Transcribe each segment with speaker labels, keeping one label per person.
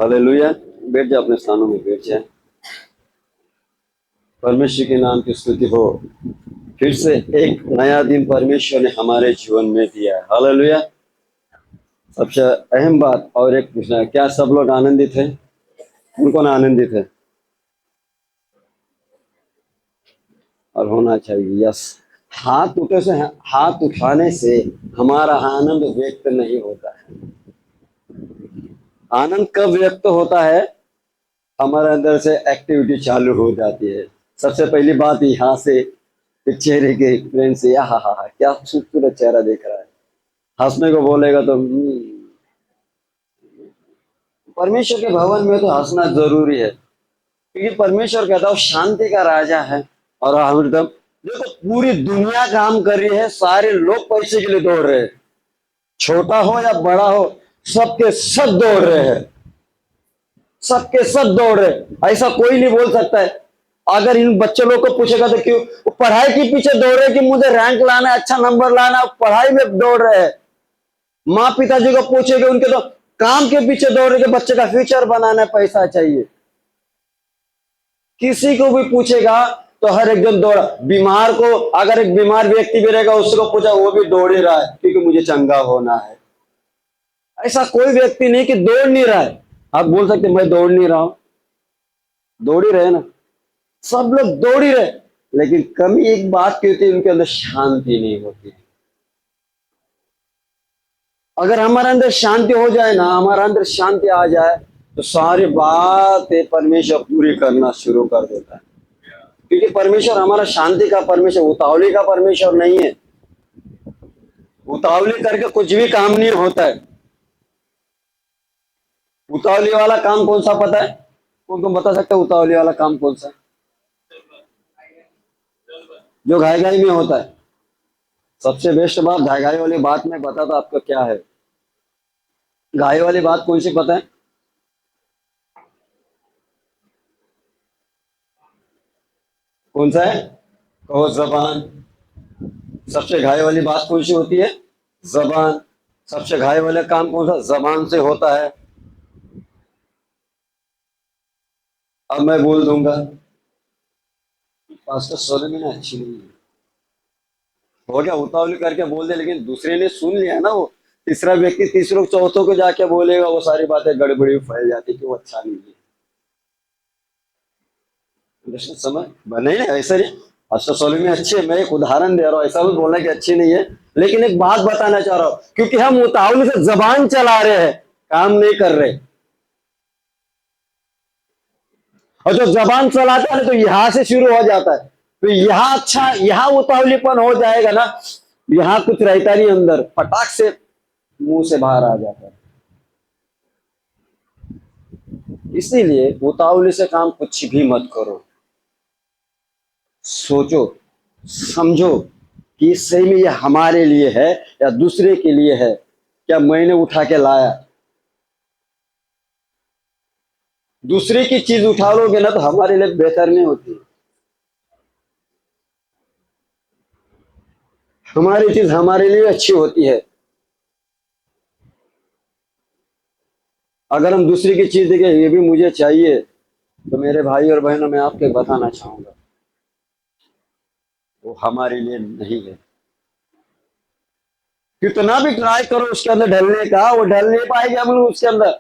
Speaker 1: Hallelujah. बैठ जाओ, अपने स्थानों में बैठ जाए। परमेश्वर के नाम की स्तुति हो। फिर से एक नया दिन परमेश्वर ने हमारे जीवन में दिया है। हालेलुया। सबसे अहम बात और एक पूछना है, क्या सब लोग आनंदित हैं? कौन आनंदित है? और होना चाहिए। यस। हाथ उठाने से हमारा आनंद व्यक्त नहीं होता है। आनंद कब व्यक्त होता है? हमारे अंदर से एक्टिविटी चालू हो जाती है। सबसे पहली बात यहाँ से चेहरे के फ्रेंड से, हा हा हा, क्या खूबसूरत चेहरा देख रहा है। हंसने को बोलेगा तो परमेश्वर के भवन में तो हंसना जरूरी है, क्योंकि परमेश्वर कहता है शांति का राजा है। और अमृतम देखो, पूरी दुनिया काम कर रही है, सारे लोग पैसे के लिए दौड़ रहे हैं, छोटा हो या बड़ा हो, सबके सब दौड़ रहे हैं, सबके सब दौड़ रहे। ऐसा कोई नहीं बोल सकता है। अगर इन बच्चे लोग को पूछेगा तो क्यों वो पढ़ाई के पीछे दौड़ रहे कि मुझे रैंक लाना है, अच्छा नंबर लाना है, पढ़ाई में दौड़ रहे हैं। माँ पिताजी को पूछेगा, उनके तो काम के पीछे दौड़ रहे कि बच्चे का फ्यूचर बनाना है, पैसा चाहिए। किसी को भी पूछेगा तो हर एक जन दौड़ा। बीमार को, अगर एक बीमार व्यक्ति भी रहेगा, उसको पूछा, वो भी दौड़ ही रहा है क्योंकि मुझे चंगा होना है। ऐसा कोई व्यक्ति नहीं कि दौड़ नहीं रहा है। आप बोल सकते मैं दौड़ नहीं रहा हूं, दौड़ ही रहे ना, सब लोग दौड़ ही रहे। लेकिन कमी एक बात की होती है, उनके अंदर शांति नहीं होती। अगर हमारे अंदर शांति हो जाए ना, हमारे अंदर शांति आ जाए, तो सारी बातें परमेश्वर पूरी करना शुरू कर देता है। क्योंकि परमेश्वर हमारा शांति का परमेश्वर, उतावली का परमेश्वर नहीं है। उतावली करके कुछ भी काम नहीं होता है। उतावली वाला काम कौन सा पता है? कौन बता सकता है उतावली वाला काम कौन सा? जो घाई घाई में होता है। सबसे बेस्ट बात घाई घाई वाली बात में बताता आपको क्या है। घाई वाली बात कौन सी पता है? कौन सा है? कहो जबान। सबसे घाई वाली बात कौन सी होती है? जबान। सबसे घाई वाला काम कौन सा? जबान से होता है। अब मैं बोल दूंगा, पास्टर सोलेमन अच्छी नहीं है, हो गया, उतावली करके बोल दे, लेकिन दूसरे ने सुन लिया ना, वो तीसरा व्यक्ति तीसरों चौथों को जाके बोलेगा, वो सारी बातें गड़बड़ी फैल जाती कि वो अच्छा नहीं है। समझ बने ऐसा नहीं। पास्टर सोलेमन अच्छी है, मैं एक उदाहरण दे रहा हूँ, ऐसा भी बोलना कि अच्छी नहीं है, लेकिन एक बात बताना चाह रहा हूँ, क्योंकि हम उतावली से जबान चला रहे हैं, काम नहीं कर रहे। और जो जबान चलाता है तो यहां से शुरू हो जाता है, तो यहाँ अच्छा, यहाँ उतावलीपन हो जाएगा ना, यहाँ कुछ रहता नहीं, अंदर फटाक से मुंह से बाहर आ जाता है। इसीलिए उतावली से काम कुछ भी मत करो। सोचो, समझो कि सही में ये हमारे लिए है या दूसरे के लिए है, क्या मैंने उठा के लाया। दूसरे की चीज उठा लोगे ना तो हमारे लिए बेहतर नहीं होती। हमारी चीज हमारे लिए अच्छी होती है। अगर हम दूसरे की चीज देखें ये भी मुझे चाहिए, तो मेरे भाई और बहनों में आपके बताना चाहूंगा, वो हमारे लिए नहीं है। कितना भी ट्राई करो उसके अंदर ढलने का, वो ढल नहीं पाएंगे हम लोग उसके अंदर।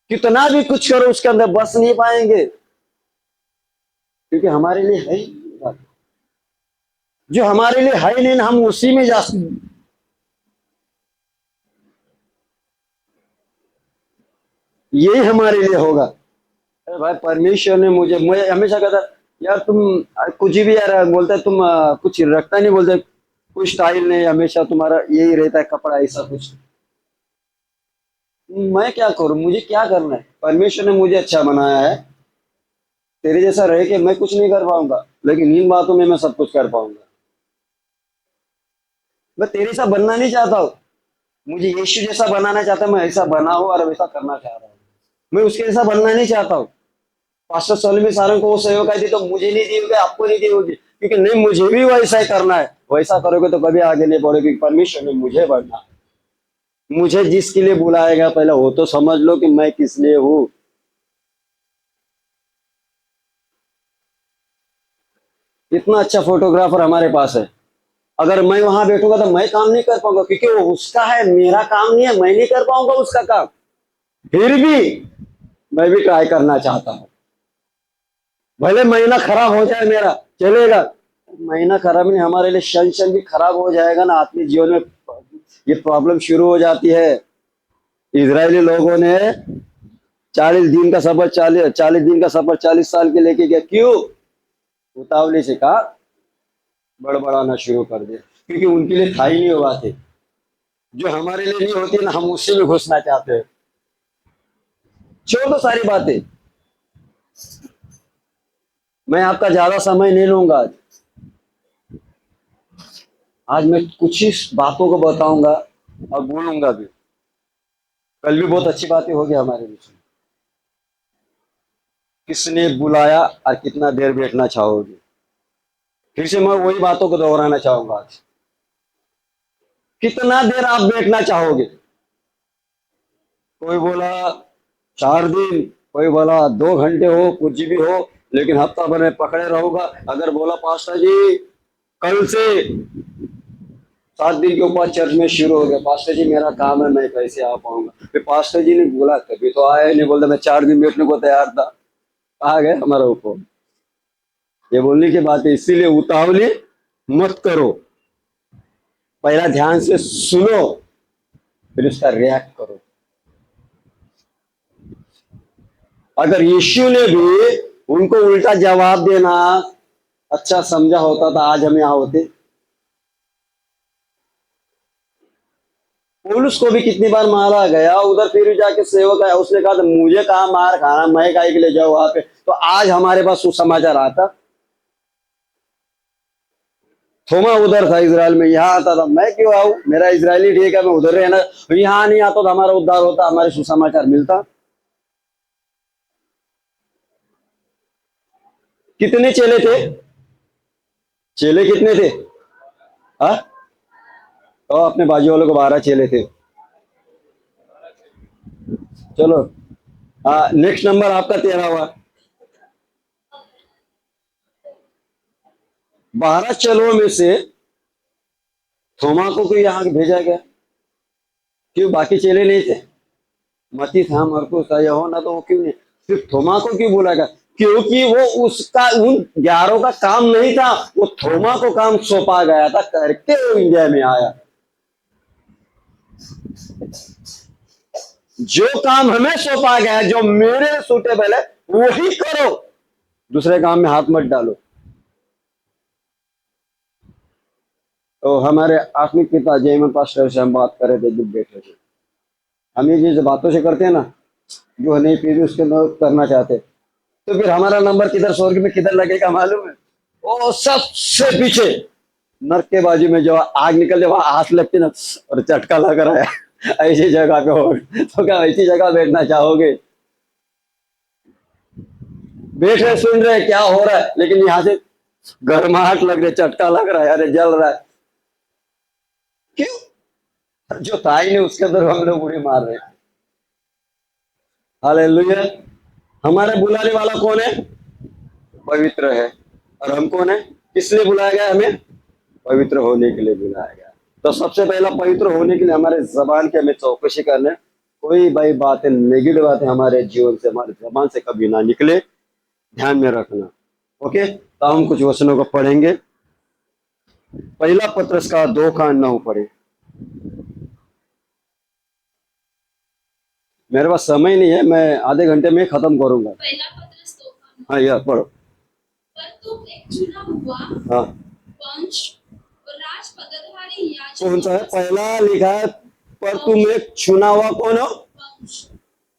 Speaker 1: कितना भी कुछ करो उसके अंदर बस नहीं पाएंगे, क्योंकि हमारे लिए है ही नहीं। जो हमारे लिए है नहीं, हम उसी में जा, यही हमारे लिए होगा। अरे भाई, परमेश्वर ने मुझे हमेशा कहता यार तुम कुछ भी यार बोलता है, तुम कुछ रखता नहीं, बोलते कुछ स्टाइल नहीं, हमेशा तुम्हारा यही रहता है कपड़ा ऐसा कुछ। मैं क्या करूं, मुझे क्या करना है? परमेश्वर ने मुझे अच्छा बनाया है। तेरे जैसा रह के मैं कुछ नहीं कर पाऊंगा, लेकिन इन बातों में मैं सब कुछ कर पाऊंगा। मैं तेरे जैसा बनना नहीं चाहता हूँ, मुझे यीशु जैसा बनाना चाहता हूँ, मैं ऐसा बना हूँ और वैसा करना चाह रहा हूँ। मैं उसके जैसा बनना नहीं चाहता हूँ। पास्टर सोलेमन सारंग को वो सहयोग आई थी तो मुझे नहीं दी होगी, आपको नहीं दी होगी, क्योंकि नहीं, मुझे भी वैसा ही करना है। वैसा करोगे तो कभी आगे नहीं बढ़ोगे, क्योंकि परमेश्वर ने मुझे बढ़ना है। मुझे जिसके लिए बुलाया गया पहले वो तो समझ लो कि मैं किस लिए हूं। इतना अच्छा फोटोग्राफर हमारे पास है। अगर मैं वहां बैठूंगा तो मैं काम नहीं कर पाऊंगा, क्योंकि वो उसका है, मेरा काम नहीं है, मैं नहीं कर पाऊंगा उसका काम। फिर भी मैं भी ट्राई करना चाहता हूँ। भले महीना खराब हो जाए मेरा, चलेगा। महीना खराब नहीं, हमारे लिए शन भी खराब हो जाएगा ना, आत्मिक जीवन में ये प्रॉब्लम शुरू हो जाती है। इजरायली लोगों ने 40 दिन का सफर 40 साल के लेके गया। क्यों? उतावली से कहा, बड़बड़ाना शुरू कर दिया, क्योंकि उनके लिए था ही नहीं वो बातें। जो हमारे लिए नहीं होती ना, हम उससे भी घुसना चाहते हैं। छोड़ दो सारी बातें, मैं आपका ज्यादा समय नहीं लूंगा। आज मैं कुछ ही बातों को बताऊंगा और बोलूंगा भी। कल भी बहुत अच्छी बातें होगी हमारे बीच में। किसने बुलाया और कितना देर बैठना चाहोगे? फिर से मैं वही बातों को दोहराना चाहूंगा आज। कितना देर आप बैठना चाहोगे? कोई बोला 4 दिन, कोई बोला 2 घंटे हो, कुछ भी हो, लेकिन हफ्ता भर में पकड़े रहूंगा। अगर बोला पास्टर जी कल से 7 दिन के ऊपर चर्च में शुरू हो गया, पास्टर जी मेरा काम है, मैं कैसे आ पाऊंगा? फिर पास्टर जी ने बोला कभी तो आया नहीं, बोलता मैं 4 दिन बैठने को तैयार था। कहा गया हमारा ऊपर। ये बोलने की बात है, इसीलिए उतावली मत करो। पहला ध्यान से सुनो, फिर उसका रिएक्ट करो। अगर यीशु ने भी उनको उल्टा जवाब देना अच्छा समझा होता तो आज हम यहाँ होते। पौलुस को भी कितनी बार मारा गया, उधर फिर जाके सेवक आया, उसने कहा था मुझे कहा मार खाना, मैं काहे के लिए जाऊँ वहां पे। तो आज हमारे पास सुसमाचार आता। थोमा उधर था इजराइल में, यहाँ आता था, मैं क्यों आऊं, मेरा इजरायली ठीक है, मैं उधर रहना। यहाँ नहीं आता तो हमारा उद्धार होता, हमारे सुसमाचार मिलता। कितने चेले थे? चेले कितने थे? हाँ, तो अपने बाजू वालों को 12 चेले थे। चलो, नेक्स्ट नंबर आपका 13 हुआ। 12 चेलों में से थोमा को क्यों यहाँ भेजा गया? क्यों बाकी चेले नहीं थे? मती था, मरकुस था, यूहन्ना, तो वो क्यों नहीं? सिर्फ थोमा को क्यों बोला गया? क्योंकि वो उसका उन 11 का काम नहीं था, वो थोमा को काम सौंपा गया था, करके वो इंडिया में आया। जो काम हमें सौंपा गया, जो मेरे सूटेबल है, वही करो, दूसरे काम में हाथ मत डालो। तो हमारे आत्मिक पिता जयमन पास्टर से हम बात कर रहे थे जब बैठे थे। हम ये जिस बातों से करते हैं ना, जो नहीं पीढ़ी उसके मदद करना चाहते, तो फिर हमारा नंबर किधर स्वर्ग में किधर लगेगा मालूम है? वो सबसे पीछे नरक के बाजू में जो आग निकल वहां हाथ लगते ना, और चटका लग रहा है, ऐसी जगह पे हो तो क्या ऐसी जगह बैठना चाहोगे? बैठ रहे सुन रहे क्या हो रहा है, लेकिन यहाँ से गर्माहट लग रही है, चटका लग रहा है, अरे जल रहा है। क्यों? जो था ही नहीं उसके अंदर हम लोग बुरी मार रहे हैं। हालेलुया। हमारे बुलाने वाला कौन है? पवित्र है। और हम कौन है? किस लिए बुलाया गया हमें? पवित्र होने के लिए बुलाया गया। तो सबसे पहला पवित्र होने के लिए हमारे जबान की हमें चौकसी करना। कोई भाई बातें, नेगेटिव बातें हमारे जीवन से, हमारे जबान से कभी ना निकले, ध्यान में रखना। ओके, तो हम कुछ वचनों को पढ़ेंगे। पहला पत्रस का 2:9 पढ़े। मेरे पास समय नहीं है, मैं आधे घंटे में खत्म करूंगा।
Speaker 2: पहला पत्रस 2:9।
Speaker 1: हाँ यार पढ़ो।
Speaker 2: पर तुम एक चुना हुआ
Speaker 1: हाँ,
Speaker 2: वंश और राज पदधारी याजक
Speaker 1: कौन सा है? पहला लिखा है पर तुम एक चुना हुआ कौन हो?
Speaker 2: वंश,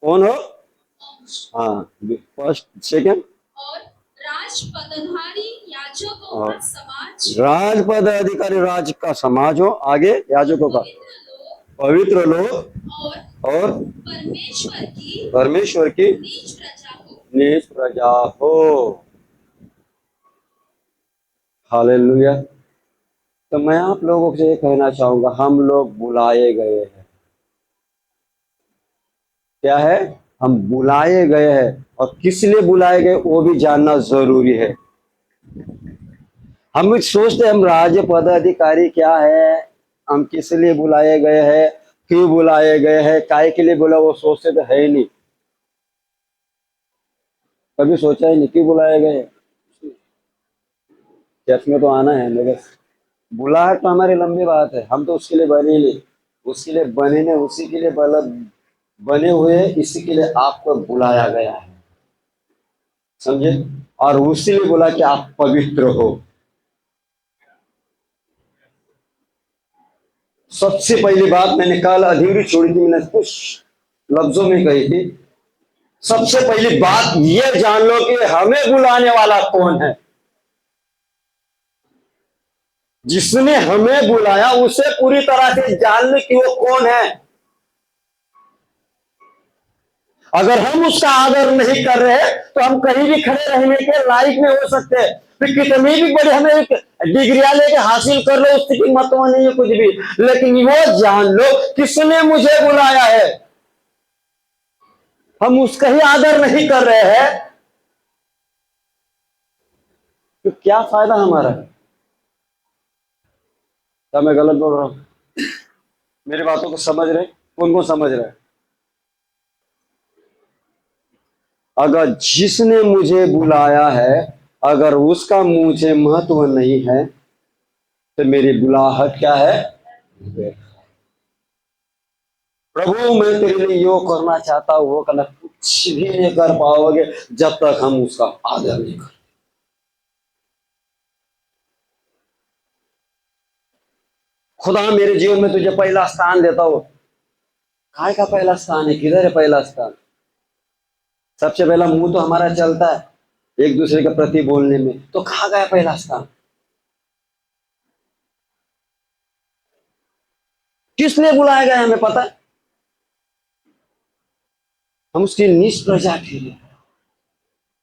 Speaker 1: कौन हो?
Speaker 2: वंश
Speaker 1: हाँ, फर्स्ट सेकंड।
Speaker 2: और राज पदधारी याजकों
Speaker 1: और
Speaker 2: का समाज,
Speaker 1: राज पद अधिकारी, राज का समाज हो। आगे याजकों का,
Speaker 2: पवित्र लोग
Speaker 1: पवित्र लोग
Speaker 2: और
Speaker 1: और
Speaker 2: परमेश्वर की
Speaker 1: नीच
Speaker 2: नीच प्रजा हो।
Speaker 1: प्रजा हो। हालेलुया। तो मैं आप लोगों से ये कहना चाहूंगा, हम लोग बुलाए गए हैं। क्या है, हम बुलाए गए हैं, और किस लिए बुलाए गए वो भी जानना जरूरी है। हम भी सोचते हैं हम राज्य पदाधिकारी क्या है, हम किस लिए बुलाए गए हैं, क्यों बुलाए गए हैं, काय के लिए बुला, वो सोचते तो है ही नहीं। कभी सोचा ही नहीं क्यों बुलाए गए। चर्च में तो आना है मगर बुलाहट तो हमारी लंबी बात है, हम तो उसके लिए बने ही नहीं। उसके लिए बने नहीं, उसी के लिए बने हुए हैं, इसी के लिए आपको बुलाया गया है, समझे। और उसी लिए बोला कि आप पवित्र हो। सबसे पहली बात मैंने कल अधूरी छोड़ी थी, मैंने कुछ लफ्जों में कही थी। सबसे पहली बात ये जान लो कि हमें बुलाने वाला कौन है। जिसने हमें बुलाया उसे पूरी तरह से जान लो कि वो कौन है। अगर हम उसका आदर नहीं कर रहे तो हम कहीं भी खड़े रहने के लायक नहीं हो सकते। फिर कितनी भी बड़ी हमें एक डिग्रियां लेके हासिल कर लो, उसकी कीमत नहीं है कुछ भी। लेकिन वो जान लो किसने मुझे बुलाया है। हम उसका ही आदर नहीं कर रहे हैं तो क्या फायदा हमारा। क्या मैं गलत बोल रहा हूं? मेरी बातों को समझ रहे, कौन कौन समझ रहे? अगर जिसने मुझे बुलाया है, अगर उसका मुझे महत्व नहीं है तो मेरी बुलाहट क्या है। प्रभु मैं तेरे लिए यो करना चाहता हूं, वो करना, कुछ भी नहीं कर पाओगे जब तक हम उसका आदर नहीं कर। खुदा मेरे जीवन में तुझे पहला स्थान देता हूं। काय का पहला स्थान है, किधर है पहला स्थान? सबसे पहला मुंह तो हमारा चलता है एक दूसरे के प्रति बोलने में, तो कहा गया पहला स्थान? किस लिए बुलाया गया हमें पता है? हम उसकी निज प्रजा के लिए,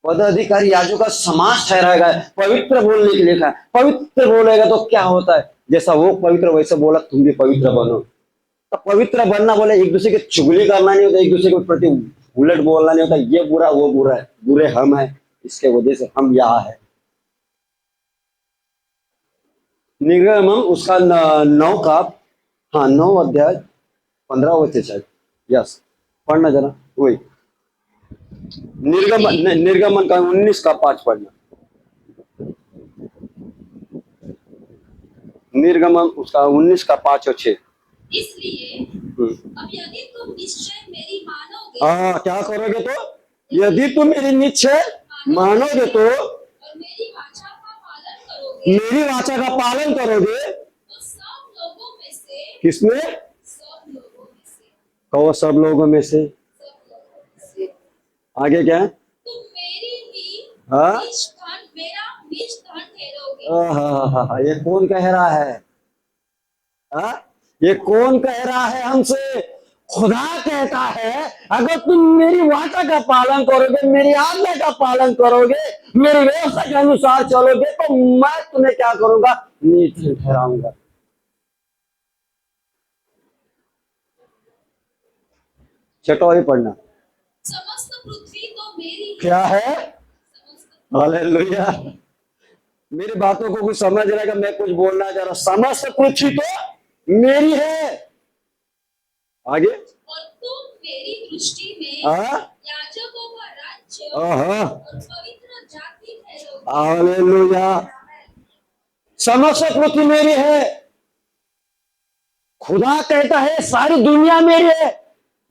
Speaker 1: पदाधिकारी याजकों का समाज ठहराया गया है, पवित्र बोलने के लिए लिखा है। पवित्र बोलेगा तो क्या होता है, जैसा वो पवित्र वैसे बोला तुम भी पवित्र बनो। तो पवित्र बनना बोले एक दूसरे की चुगली करना नहीं होता, एक दूसरे के प्रति उलट बोलना नहीं होता, ये बुरा वो बुरा है, बुरे हम हैं, इसके वजह से हम यहाँ है। निगमन उसका 9 का, हाँ 9 अध्याय 15 वचन शायद, यस पढ़ना जरा वही। निर्गमन का 19 का 5 पढ़ना। निर्गमन उसका 19 का 5 और 6।
Speaker 2: इसलिए अब यदि तुम निश्चय मेरी मानोगे,
Speaker 1: क्या करोगे तो, यदि तुम मेरी निश्चय मानोगे तो,
Speaker 2: और मेरी वाचा का पालन करोगे,
Speaker 1: मेरी वाचा का पालन करोगे,
Speaker 2: तो सब लोगों में से,
Speaker 1: किसमें?
Speaker 2: सब लोगों में से,
Speaker 1: कहो सब लोगों में से।
Speaker 2: सब लोगों में से
Speaker 1: आगे क्या है?
Speaker 2: तुम मेरी ही
Speaker 1: हाँ
Speaker 2: निज धन, मेरा निज धन ठहरोगे।
Speaker 1: ये कौन कह रहा है? ये कौन कह रहा है हमसे? खुदा कहता है अगर तुम मेरी वाचा का पालन करोगे, मेरी आज्ञा का पालन करोगे, मेरी व्यवस्था के अनुसार चलोगे, तो मैं तुम्हें क्या करूंगा, निज धन ठहराऊंगा। चटोई पढ़ना।
Speaker 2: समस्त पृथ्वी तो मेरी है।
Speaker 1: क्या है?
Speaker 2: समस्त
Speaker 1: हालेलुया। मेरी बातों को कुछ समझ रहेगा, मैं कुछ बोलना चाह रहा। समस्त पृथ्वी तो मेरी है। आगे,
Speaker 2: और तुम मेरी दृष्टि में याजकों का राज्य और पवित्र जाति ठहरोगे।
Speaker 1: हालेलुया। समस्त पृथ्वी मेरी है। खुदा कहता है सारी दुनिया मेरी है,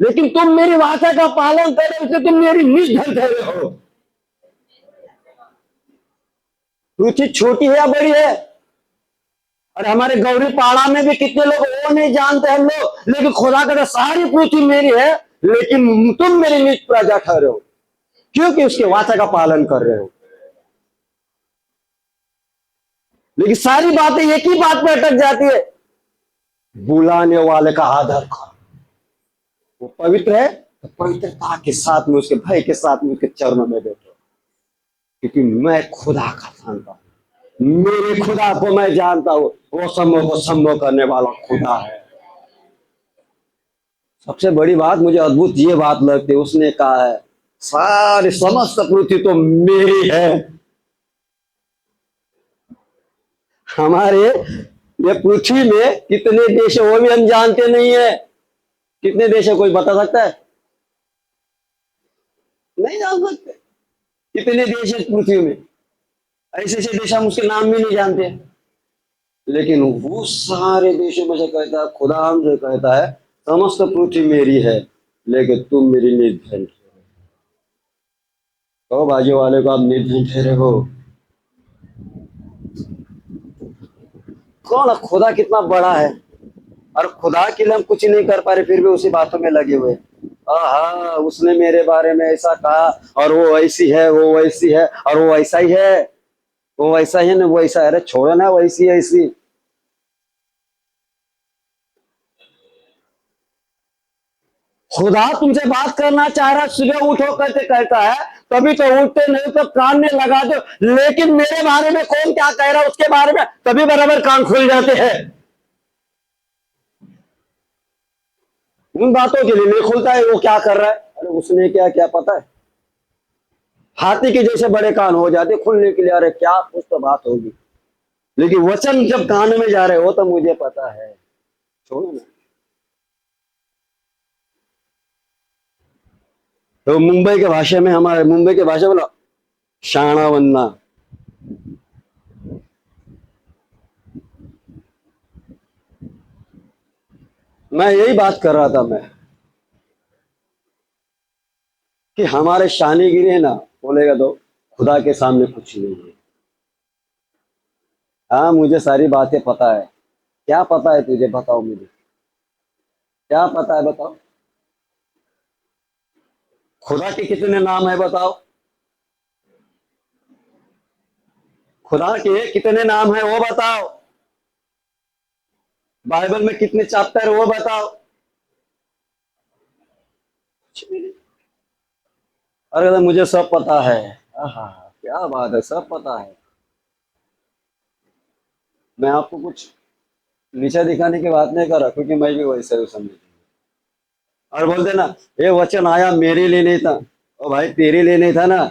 Speaker 1: लेकिन तुम मेरी वाचा का पालन करो, इसलिए तुम मेरी निज धन ठहरे हो। पृथ्वी छोटी है या बड़ी है? और हमारे गौरी पाड़ा में भी कितने लोग वो नहीं जानते हम लोग, लेकिन खुदा कहता सारी पृथ्वी मेरी है, लेकिन तुम मेरी निज प्रजा ठहरे हो, क्योंकि उसके वाचा का पालन कर रहे हो। लेकिन सारी बातें एक ही बात में अटक जाती है, बुलाने वाले का आदर करो। वो पवित्र है तो पवित्रता के साथ में, उसके भाई के साथ में, उसके चरणों में बैठो, क्योंकि मैं खुदा का जानता हूं, मेरे खुदा को मैं जानता हूं, वो संभव को संभव करने वाला खुदा है। सबसे बड़ी बात मुझे अद्भुत ये बात लगती है, उसने कहा है सारी समस्त पृथ्वी तो मेरी है। हमारे ये पृथ्वी में कितने देश है वो भी हम जानते नहीं है। कितने देश है कोई बता सकता है? नहीं जान सकते। कितने देश है पृथ्वी में? ऐसे ऐसे देश हम उसके नाम भी नहीं जानते। लेकिन वो सारे देशों में से कहता है, खुदा हमसे कहता है समस्त पृथ्वी मेरी है, लेकिन तुम मेरी निर्धन ठहरे। कहो बाजू वाले को आप निर्धन ठहरे हो। कौन? खुदा कितना बड़ा है, और खुदा के लिए हम कुछ नहीं कर पा रहे, फिर भी उसी बातों में लगे हुए। हाँ, उसने मेरे बारे में ऐसा कहा, और वो ऐसी है, वो वैसी है, और वो ऐसा ही है, वो वैसा ही है ना, वो ऐसा है। अरे छोड़ो ना, वैसी है ऐसी। खुदा तुमसे बात करना चाह रहा, सुबह उठो करके कहता है, तभी तो उठते, नहीं तो कान में लगा दो। लेकिन मेरे बारे में कौन क्या कह रहा है उसके बारे में तभी बराबर कान खुल जाते हैं। उन बातों के लिए नहीं खुलता है वो क्या कर रहा है। अरे उसने क्या क्या पता है। हाथी के जैसे बड़े कान हो जाते खुलने के लिए। अरे क्या कुछ तो बात होगी, लेकिन वचन जब कान में जा रहे हो तो मुझे पता है। छोड़ो ना। तो मुंबई के भाषा में, हमारे मुंबई के भाषा बोला शाणा बनना। मैं यही बात कर रहा था मैं, कि हमारे शानीगिरी है ना, बोलेगा तो खुदा के सामने कुछ नहीं है। हाँ, मुझे सारी बातें पता है। क्या पता है तुझे? बताओ मुझे, क्या पता है बताओ। खुदा के कितने नाम है बताओ। खुदा के कितने नाम है वो बताओ। बाइबल में कितने चैप्टर है वो बताओ। कुछ भी नहीं। अरे मुझे सब पता है। आहा, क्या बात है, सब पता है। मैं आपको कुछ नीचा दिखाने की बात नहीं कर रहा, क्योंकि मैं भी वैसे ही समझ। और बोलते ना, ये वचन आया मेरे लिए नहीं था। ओ भाई, तेरे लिए नहीं था ना,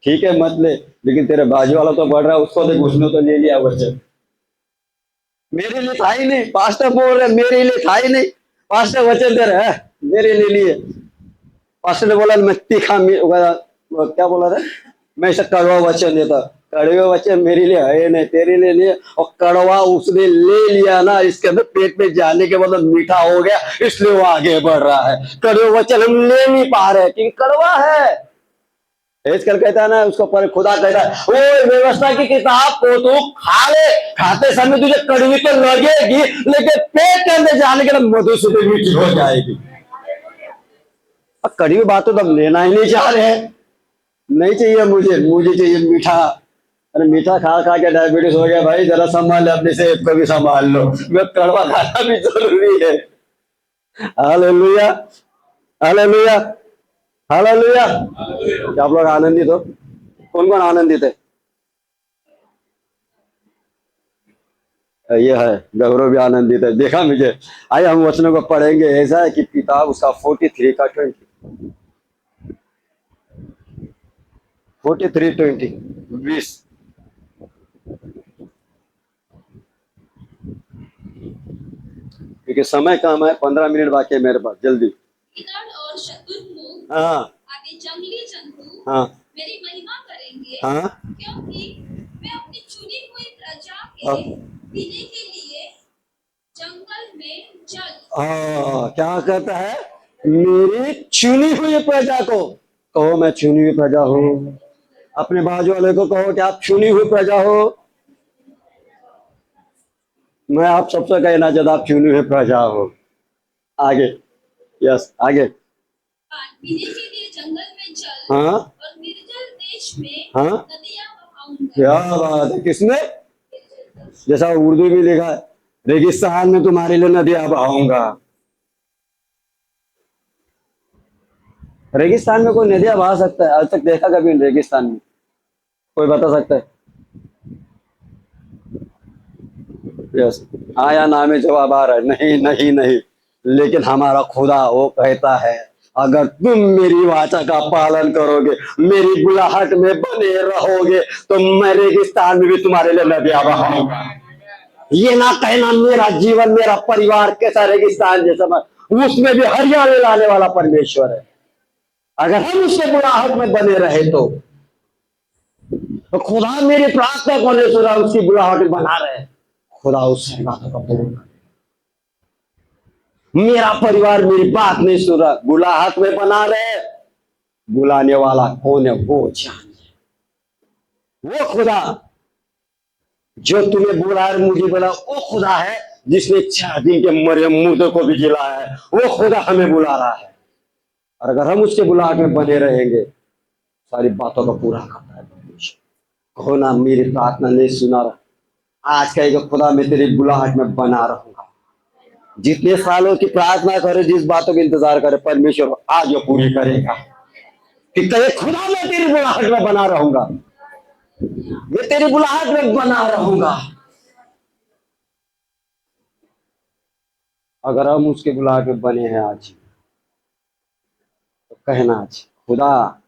Speaker 1: ठीक है मत ले, लेकिन तेरे बाजू वाला तो बढ़ रहा है, उसको देख, उसने तो ले लिया वचन। मेरे लिए था ही नहीं। पास्टर बोल रहे मेरे लिए था ही नहीं। पास्टर वचन दे रहे हैं मेरे लिए लिए। पास्टर ने बोला मैं तीखा वो क्या बोला था, मैं इसे कड़वा वचन देता। कड़वे वचन मेरे लिए है नहीं, तेरे लिए लिए। और कड़वा उसने ले लिया ना, इसके अंदर पेट में जाने के बाद मीठा हो गया, इसलिए वो आगे बढ़ रहा है। कड़वे वचन हम ले नहीं पा रहे क्योंकि कड़वा है। कर कहता है ना उसको, पर खुदा कहता है वो व्यवस्था की किताब को तू खा ले, खाते समय तुझे कड़वी तो लगेगी, लेकिन पेट के अंदर जाने के लिए मधुसूदन मीठी हो जाएगी। अब कड़वी बातों तो हम लेना ही नहीं चाह रहे हैं। नहीं चाहिए मुझे, मुझे चाहिए मीठा। अरे मीठा खा खा के डायबिटीज हो गया भाई, जरा संभाल ले अपनी सेहत को भी संभाल लो। मैं कड़वा खाना भी जरूरी है। Hallelujah, hallelujah, hallelujah. क्या आप लोग आनंदित हो? कौन कौन आनंदित है? ये है, गौरव भी आनंदित है। देखा मुझे। आइए हम वचनों को पढ़ेंगे। ऐसा है कि किताब उसका 43 का 43:20 20। क्योंकि समय कम है, 15 मिनट बाकी है मेरे पास, जल्दी।
Speaker 2: गिदड़ और शतुरमुर्ग
Speaker 1: हाँ
Speaker 2: आदि जंगली जंतु
Speaker 1: हाँ
Speaker 2: मेरी महिमा करेंगे,
Speaker 1: हाँ।
Speaker 2: क्योंकि मैं अपनी चुनी हुई प्रजा के
Speaker 1: अब
Speaker 2: पीने के लिए जंगल में जल।
Speaker 1: क्या कहता है? मेरी चुनी हुई प्रजा को कहो मैं चुनी हुई प्रजा हूँ। अपने बाजू वाले को कहो कि आप चुनी हुई प्रजा हो। मैं आप सबसे कहना चाहता, आप चुनी हुई प्रजा हो। आगे, यस आगे।
Speaker 2: पीने के लिए जंगल में जल
Speaker 1: हाँ
Speaker 2: और निर्जल देश में
Speaker 1: हाँ,
Speaker 2: नदियां बहाऊंगा।
Speaker 1: क्या बात है। किसने? जैसा उर्दू में लिखा है, रेगिस्तान में तुम्हारे लिए नदियां बहाऊंगा। रेगिस्तान में कोई नदियां बहा सकता है? आज तक देखा कभी रेगिस्तान में? कोई बता सकता है? यस, हाँ या ना में जवाब आ रहा है। नहीं नहीं नहीं। लेकिन हमारा खुदा वो कहता है अगर तुम मेरी वाचा का पालन करोगे, मेरी बुलाहट में बने रहोगे, तो मैं रेगिस्तान में भी तुम्हारे लिए नदियां बहाऊंगा। ये ना कहना मेरा जीवन मेरा परिवार कैसा रेगिस्तान जैसा, उसमें भी हरियाली लाने वाला परमेश्वर है। अगर हम उसके बुलाहट में बने रहे तो खुदा मेरी प्रार्थना को नहीं सुना, उसकी बुलाहट में बना रहे, खुदा उससे बातों का पूर्ण करे। मेरा परिवार मेरी बात नहीं सुन रहा, बुलाहट में बना रहे, बुलाने वाला कौन है वो जाने। वो खुदा जो तुम्हें बुला रहा, मुझे बोला, वो खुदा है जिसने 4 दिन के मरे मुर्दे को भी जिलाया है। वो खुदा हमें बुला रहा है, और अगर हम उसके बुलाहट में बने रहेंगे, सारी बातों का पूरा करता है परमेश्वर। कहो ना मेरी प्रार्थना नहीं सुना रहा, आज कहेगा खुदा मैं तेरी बुलाहट में बना रहूंगा। जितने सालों की प्रार्थना करे, जिस बातों का इंतजार करे, परमेश्वर आज वो पूरी करेगा। कि कहे खुदा मैं तेरी बुलाहट में बना रहूंगा, मैं तेरी बुलाहट में बना रहूंगा। अगर हम उसके बुलाहट में बने हैं आज, तो कहना आज खुदा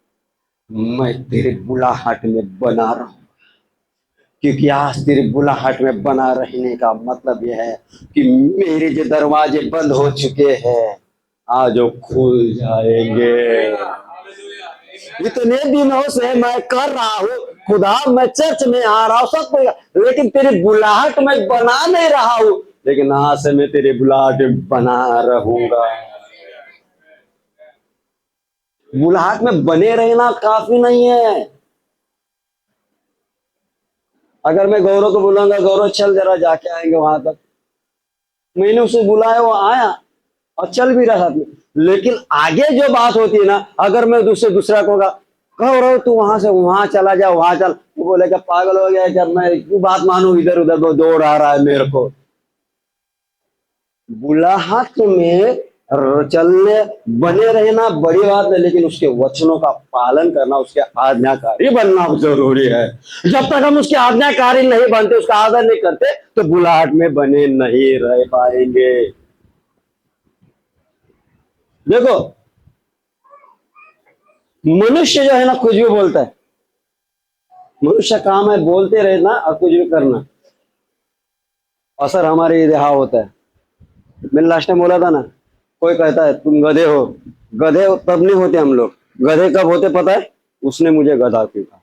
Speaker 1: मैं तेरे बुलाहट में बना रहूं। क्योंकि आज तेरे बुलाहट में बना रहने का मतलब यह है कि मेरे जो दरवाजे बंद हो चुके हैं आज वो खुल जाएंगे। इतने दिनों से मैं कर रहा हूँ खुदा, मैं चर्च में आ रहा हूँ सब कुछ, लेकिन तेरी बुलाहट में बना नहीं रहा हूँ। लेकिन आज से मैं तेरी बुलाहट में बना रहूंगा। बुलाहट में बने रहना काफी नहीं है। अगर मैं गौरव को बुलाऊंगा, गौरव चल जरा जाके आएंगे वहां तक, मैंने उसे बुलाया, वो आया और चल भी रहा था। लेकिन आगे जो बात होती है ना, अगर मैं दूसरा को गौरव तू वहां से वहां चला जा, वहां चल, वो बोलेगा पागल हो गया क्या, मैं क्यों बात मानू, इधर उधर दौड़ आ रहा है मेरे को। बुलाहट में चलने बने रहना बड़ी बात है, लेकिन उसके वचनों का पालन करना, उसके आज्ञाकारी बनना जरूरी है। जब तक हम उसके आज्ञाकारी नहीं बनते, उसका आदर नहीं करते, तो बुलाहट में बने नहीं रह पाएंगे। देखो मनुष्य जो है ना कुछ भी बोलता है, मनुष्य काम है बोलते रहना और कुछ भी करना, असर हमारे यहाँ होता है। मैंने लास्ट टाइम बोला था ना, कोई कहता है तुम गधे हो, गधे तब नहीं होते हम लोग, गधे कब होते पता है, उसने मुझे गधा पीटा,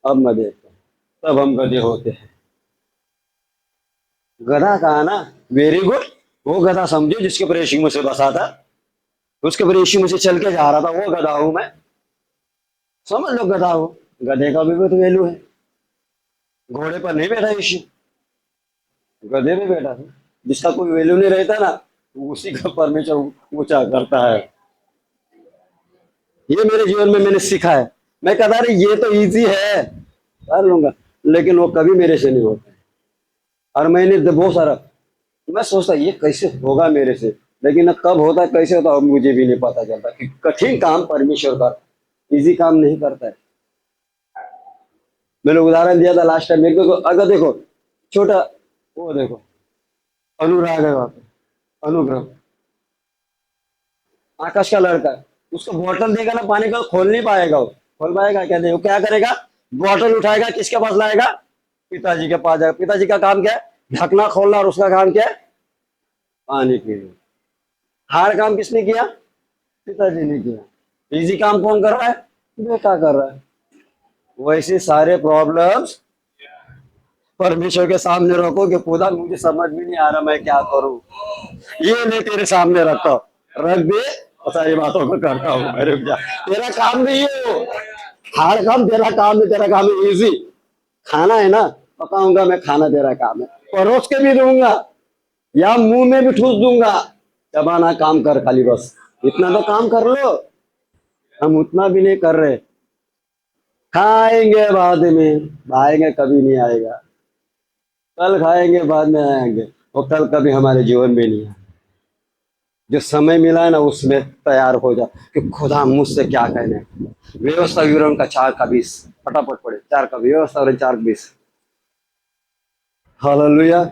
Speaker 1: अब मैं देखता हूं, तब हम गधे होते हैं। गधा कहा ना, वेरी गुड, वो गधा समझो जिसके ऊपर यीशु मसीह बसा था, उसके ऊपर यीशु मसीह चल के जा रहा था, वो गधा हूं मैं, समझ लो गधा हो। गधे का भी तो वैल्यू है, घोड़े पर नहीं बैठा यीशु, गधे पे बैठा था। जिसका कोई वैल्यू नहीं रहता ना, उसी का परमेश्वर ऊंचा करता है। ये मेरे जीवन में मैंने सीखा है। मैं कहता रही ये तो इजी है, कर लूंगा, लेकिन वो कभी मेरे से नहीं होता है। और मैंने बहुत सारा, मैं सोचता ये कैसे होगा मेरे से, लेकिन कब होता है कैसे होता है मुझे भी नहीं पता चलता। कि कठिन काम परमेश्वर का इजी काम नहीं करता है। मैंने उदाहरण दिया था लास्ट टाइम, मेरे को अगर देखो छोटा, वो देखो अनुराग है वहां पे, अनुग्रह, आकाश का लड़का है, उसको बोतल देगा ना पानी का, खोल नहीं पाएगा, वो खोल पाएगा क्या, देखो क्या करेगा, बोतल उठाएगा, किसके पास लाएगा, पिताजी के पास जाएगा। पिताजी का काम क्या है, ढकना खोलना, और उसका काम क्या है, पानी पीना। हार्ड काम किसने किया, पिताजी ने किया। इजी काम कौन कर रहा है, बेटा कर रहा है। वैसे सारे प्रॉब्लम्स परमेश्वर के सामने रखो कि खुदा मुझे समझ भी नहीं आ रहा मैं क्या करूं, ये मैं तेरे सामने रखता हूँ, रख दे और सारी बातों को करता हूँ। मेरे तेरा काम नहीं है वो, हार्ड काम तेरा काम है, तेरा काम है इजी। खाना है ना, पकाऊंगा मैं खाना, तेरा काम है, परोस के भी दूंगा या मुंह में भी ठूस दूंगा, चबाना काम कर खाली, बस इतना तो काम कर लो। हम उतना भी नहीं कर रहे, खाएंगे बाद में, आएंगे कभी नहीं आएगा, कल खाएंगे बाद में आएंगे, और कल कभी हमारे जीवन में नहीं आएगा। जो समय मिला है ना उसमें तैयार हो जा कि खुदा मुझसे क्या कहने। व्यवस्था विवरण का 4:20 फटाफट पढ़े, 4 का व्यवस्था और 4:20। हालेलुया।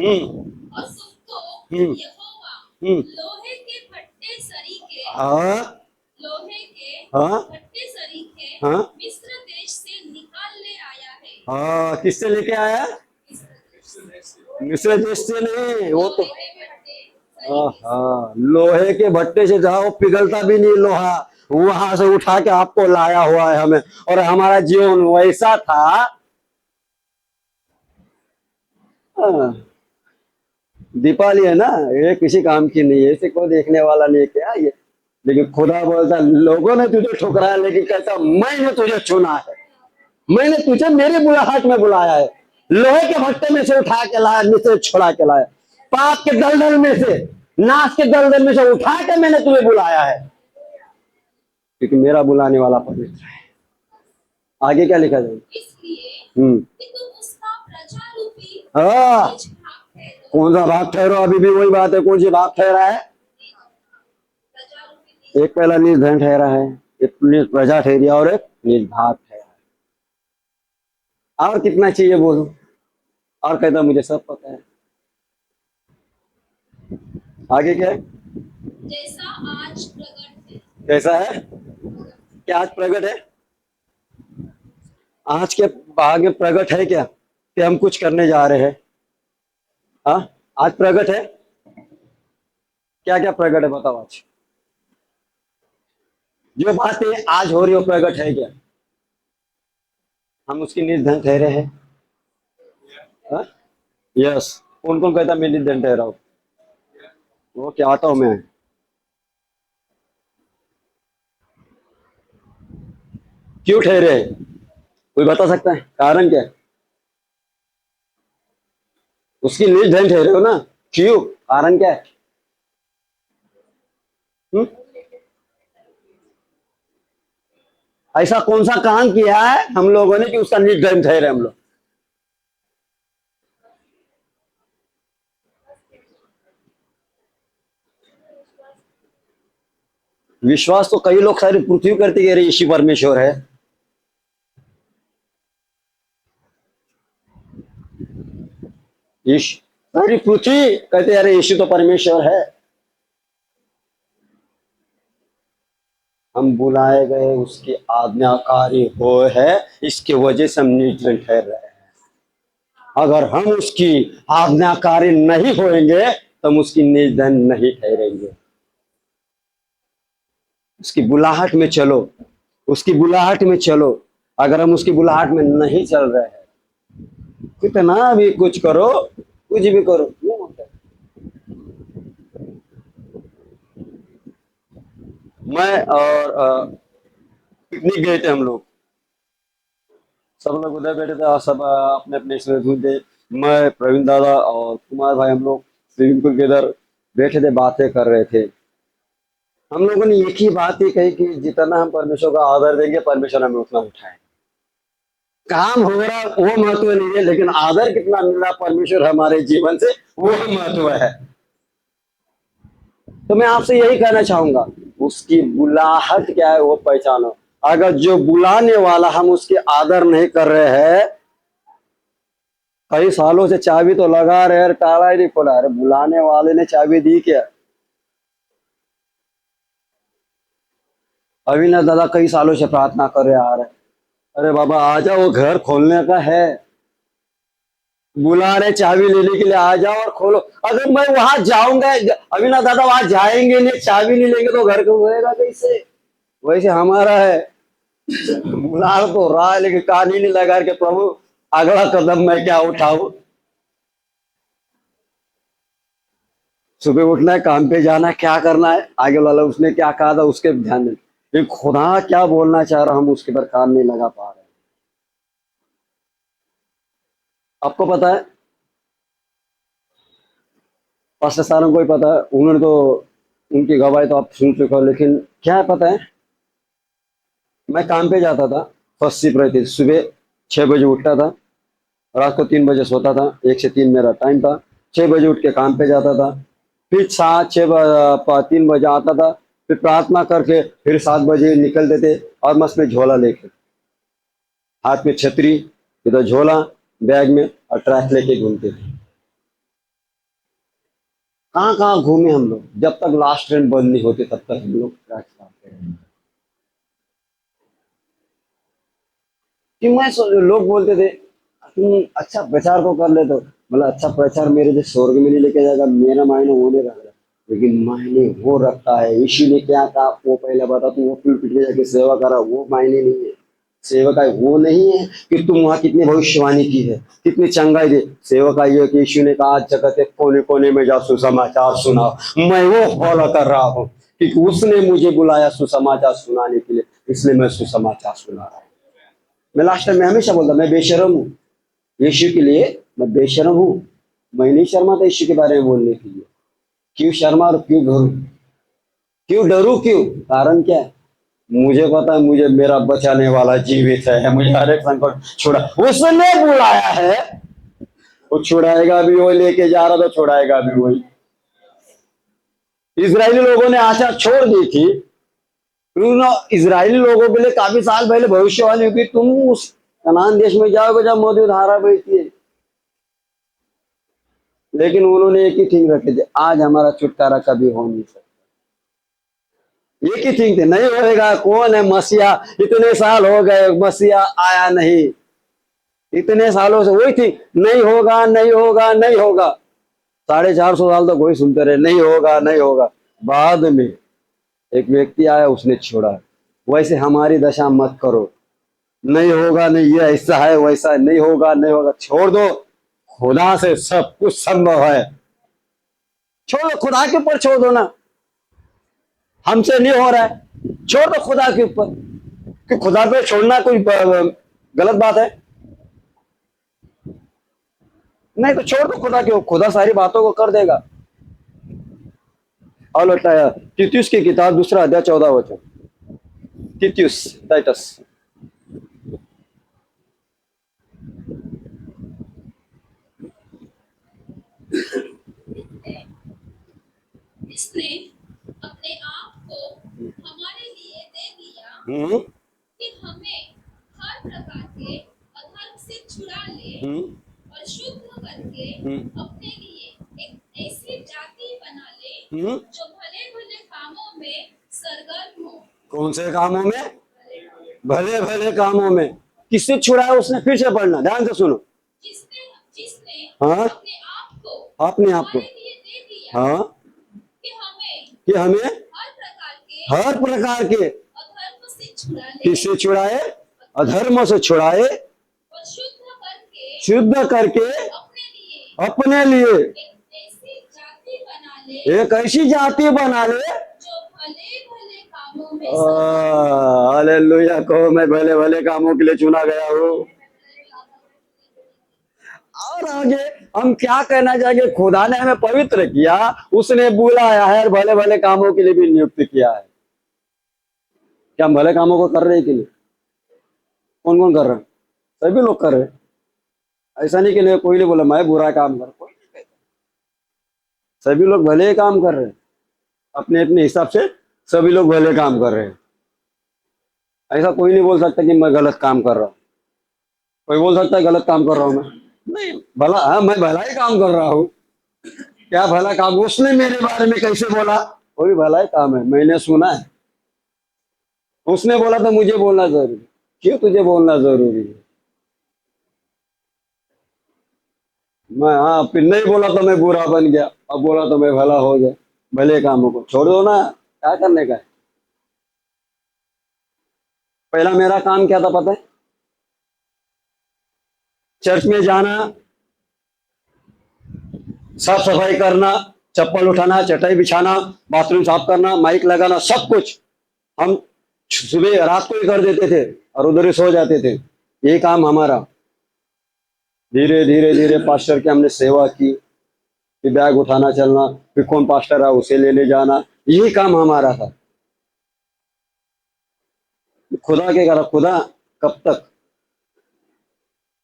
Speaker 1: हम्म
Speaker 2: और सुनतो
Speaker 1: हम्म
Speaker 2: यहोवा
Speaker 1: हम्म
Speaker 2: लोहे के भट्टे सरीखे
Speaker 1: हाँ
Speaker 2: लोहे के
Speaker 1: हाँ
Speaker 2: भट्टे सरीखे
Speaker 1: हाँ
Speaker 2: मिस्र देश से निकाल ले आया है।
Speaker 1: हाँ, किससे लेके आया? मिस्र देश से नहीं, वो तो
Speaker 2: लोहे के भट्टे
Speaker 1: हाँ
Speaker 2: सरीखे
Speaker 1: हाँ, लोहे के भट्टे से जाओ, पिघलता भी नहीं लोहा, वहां से उठा के आपको लाया हुआ है हमें, और हमारा जीवन वैसा था। हाँ, दीपावली है ना, ये किसी काम की नहीं है, इसे कोई देखने वाला नहीं है क्या ये। लेकिन खुदा बोलता, लोगों ने तुझे ठुकराया, लेकिन कहता मैंने तुझे चुना है, मैंने तुझे मेरी बुलाहट में बुलाया है, लोहे के भट्टे में से उठा के लाया, नीचे छुड़ा के लाया, पाप के दलदल में से, नाश के दलदल में से उठा के मैंने तुम्हें बुलाया है, क्योंकि मेरा बुलाने वाला पवित्र है। आगे क्या लिखा जाए?
Speaker 2: इसलिए
Speaker 1: हम्म
Speaker 2: कि तुम उसका प्रजा रूपी
Speaker 1: हाँ,
Speaker 2: निज भाग ठहरो
Speaker 1: कौन सा भाग ठहरो? अभी भी वही बात है, कौन सी भाग ठहरा है?
Speaker 2: प्रजा रूपी
Speaker 1: एक पहला निज धन ठहरा है, एक निज प्रजा ठहरी, और एक निज भाग ठहरा है। और कितना चाहिए बोलो? और कहता मुझे सब पता है। आगे क्या है?
Speaker 2: जैसा आज प्रकट है।
Speaker 1: कैसा है? क्या आज प्रकट है? आज के भाग में प्रकट है क्या कि हम कुछ करने जा रहे हैं? हाँ, आज प्रकट है। क्या क्या प्रकट है बताओ? आज जो बातें आज हो रही हो, प्रकट है क्या? हम उसकी निर्धन ठहरे हैं। हाँ? यस। कौन कौन कहता मैं निर्धन ठहरा हूं? वो क्या आता हूं मैं? क्यों ठहरे हैं? कोई बता सकता है कारण क्या है? उसकी निर्धन ठहरे हो ना, क्यों? कारण क्या है? हुँ? ऐसा कौन सा काम किया है हम लोगों ने कि उसका निर्धन ठहरे हम लोग? विश्वास तो कई लोग सारी पृथ्वी करते कह रहे यीशु परमेश्वर है। यीशु, सारी पृथ्वी कहते अरे यीशु तो परमेश्वर है। हम बुलाए गए, उसकी आज्ञाकारी हो है, इसके वजह से हम निर्धन ठहर रहे हैं। अगर हम उसकी आज्ञाकारी नहीं होंगे तो हम उसकी निर्धन नहीं ठहरेंगे। उसकी बुलाहट में चलो, उसकी बुलाहट में चलो। अगर हम उसकी बुलाहट में नहीं चल रहे हैं, कितना भी कुछ करो, कुछ भी करो, नहीं होता है। मैं और पिकनिक गए थे हम लोग, सब लोग उधर बैठे थे, और सब अपने अपने इसमें धुन थे। मैं, प्रवीण दादा और कुमार भाई, हम लोग स्विमिंग पूल के इधर बैठे थे, बातें कर रहे थे। हम लोगों ने एक ही बात ही कही कि जितना हम परमेश्वर का आदर देंगे, परमेश्वर हमें उतना उठाए। काम हो रहा वो महत्व नहीं है, लेकिन आदर कितना मिल रहा परमेश्वर हमारे जीवन से, वो महत्व है। तो मैं आपसे यही कहना चाहूंगा, उसकी बुलाहट क्या है वो पहचानो। अगर जो बुलाने वाला हम उसकी आदर नहीं कर रहे हैं, कई सालों से चाबी तो लगा रहे हैं, ताला ही नहीं खोला। अरे बुलाने वाले ने चाबी दी क्या? अविनाश दादा कई सालों से प्रार्थना कर रहे आ रहे, अरे बाबा आ जाओ, वो घर खोलने का है, बुला रहे चाबी लेने के लिए, आ जाओ और खोलो। अगर मैं वहां जाऊंगा, अविनाश दादा वहां जाएंगे नहीं, चाबी नहीं लेंगे, तो घर को होएगा कैसे? वैसे हमारा है, बुला तो रहा है, लेकिन कान ही नहीं लगा के प्रभु अगला कदम मैं क्या उठाऊं। सुबह उठना है, काम पे जाना है, क्या करना है, आगे वाला उसने क्या कहा था उसके ध्यान में, लेकिन खुदा क्या बोलना चाह रहा, हम उसके पर कान नहीं लगा पा रहे। आपको पता है, पास्टर सारों को ही पता है, उन्होंने तो उनकी गवाही तो आप सुन चुके हो, लेकिन क्या है पता है, मैं काम पे जाता था, फर्स्ट शिफ्ट रहती थी, सुबह 6 बजे उठता था, रात को 3 बजे सोता था, 1 से 3 मेरा टाइम था। 6 बजे उठ के काम पे जाता था, फिर 3 बजे आता था, फिर प्रार्थना करके फिर 7 बजे निकलते थे, और मस्त में झोला लेके, हाथ में छतरी, इधर झोला, बैग में, और ट्रैक लेके घूमते थे। कहाँ कहाँ घूमे हम लोग, जब तक लास्ट ट्रेन बंद नहीं होती तब तक हम लोग ट्रैक चलाते हैं। कि लोग बोलते थे तुम अच्छा प्रचार तो कर ले, तो मतलब अच्छा प्रचार मेरे से स्वर्ग में नहीं लेके जाएगा, मेरा मायने वो नहीं रख रहा, लेकिन मायने वो रखता है। यीशु ने क्या कहा वो पहले बता, तू वो पुलपिट में जाके सेवा करा, वो मायने नहीं है। सेवका वो नहीं है कि तुम वहां कितनी भविष्यवाणी की है, कितनी चंगाई दे। सेवका ये है कि यीशु ने कहा जगत के कोने कोने में जाओ सुसमाचार सुनाओ, मैं वो फॉलो कर रहा हूँ क्योंकि उसने मुझे बुलाया सुसमाचार सुनाने के लिए, इसलिए मैं सुसमाचार सुना रहा हूँ। मैं लास्ट टाइम में हमेशा बोलता मैं बेशर्म हूँ यीशु के लिए, मैं बेशर्म हूँ। मैं नहीं शर्माता यीशु के बारे में बोलने के लिए। क्यों शर्मा और क्यों डरू, क्यों डरू, क्यों, कारण क्या है? मुझे पता है मुझे मेरा बचाने वाला जीवित है, मुझे हर एक संकट छुड़ा, उसने बुलाया है, वो छुड़ाएगा भी, वो लेके जा रहा तो छुड़ाएगा भी वही। इजरायली लोगों ने आशा छोड़ दी थी, इजरायली लोगों के लिए काफी साल पहले भविष्यवाणी हुई, तुम उस कनान देश में जाओगे जब मौत धारा बहती है। लेकिन उन्होंने एक ही थिंग रखे थे, आज हमारा छुटकारा कभी हो नहीं सकता। एक ही थिंग थे, नहीं होएगा, कौन है मसीहा, इतने साल हो गए मसीहा आया नहीं, इतने सालों से वही थी, नहीं होगा नहीं होगा नहीं होगा। 450 साल तक वही सुनते रहे, नहीं होगा नहीं होगा। बाद में एक व्यक्ति आया, उसने छोड़ा। वैसे हमारी दशा मत करो, नहीं होगा नहीं, ये ऐसा है वैसा है, नहीं होगा नहीं होगा, छोड़ दो, खुदा से सब कुछ संभव है। छोड़ो, खुदा के ऊपर छोड़ दो ना, हमसे नहीं हो रहा है, छोड़ दो खुदा के ऊपर। कि खुदा पे छोड़ना कोई गलत बात है? नहीं तो छोड़ दो खुदा के, खुदा सारी बातों को कर देगा। और बताया तीतुस की किताब 2 अध्याय 14 वचन, तीतुस टाइटस।
Speaker 2: इसने अपने आप को हमारे लिए दे दिया कि हमें हर प्रकार के अधर्म से छुड़ा ले और शुद्ध करके अपने लिए एक ऐसी जाति बना ले जो भले भले कामों में सरगर्म हो।
Speaker 1: कौन से कामों में? भले भले कामों में। किससे छुड़ाया उसने? फिर से पढ़ना, ध्यान से सुनो।
Speaker 2: जिसने जिसने
Speaker 1: हाँ,
Speaker 2: अपने आप
Speaker 1: लिए
Speaker 2: को
Speaker 1: दे दिया।
Speaker 2: हाँ,
Speaker 1: कि हमें हर प्रकार के
Speaker 2: अधर्म से छुड़ा ले,
Speaker 1: किससे छुड़ाए? अधर्म से छुड़ाए
Speaker 2: और
Speaker 1: शुद्ध करके अपने लिए एक ऐसी जाति बना ले
Speaker 2: जो भले भले कामों में
Speaker 1: हालेलुया कहो, मैं भले भले कामों के लिए चुना गया हूँ। और आगे हम क्या कहना चाहेंगे? खुदा ने हमें पवित्र किया, उसने बुलाया है, भले भले कामों के लिए भी नियुक्त किया है। क्या हम भले कामों को कर रहे हैं कि नहीं? कौन कौन कर रहे हैं? सभी लोग कर रहे हैं। ऐसा नहीं कि कोई नहीं बोला मैं बुरा काम कर, कोई नहीं कहता। सभी लोग भले काम कर रहे हैं, अपने अपने हिसाब से सभी लोग भले काम कर रहे हैं। ऐसा कोई नहीं बोल सकता कि मैं गलत काम कर रहा हूँ। कोई बोल सकता है गलत काम कर रहा हूँ मैं? नहीं, भला, हाँ मैं भला ही काम कर रहा हूँ। क्या भला काम? उसने मेरे बारे में कैसे बोला? कोई भला ही काम है, मैंने सुना है। उसने बोला तो मुझे बोलना जरूरी। क्यों तुझे बोलना जरूरी है? मैं हाँ, फिर नहीं बोला तो मैं बुरा बन गया, अब बोला तो मैं भला हो गया। भले कामों को छोड़ दो ना, क्या करने का है? पहला मेरा काम क्या था पता है? चर्च में जाना, साफ सफाई करना, चप्पल उठाना, चटाई बिछाना, बाथरूम साफ करना, माइक लगाना, सब कुछ हम सुबह रात को ही कर देते थे और उधर ही सो जाते थे। ये काम हमारा। धीरे धीरे धीरे पास्टर की हमने सेवा की, फिर बैग उठाना चलना, फिर कौन पास्टर है उसे लेने जाना, यही काम हमारा था। खुदा के करा, खुदा कब तक?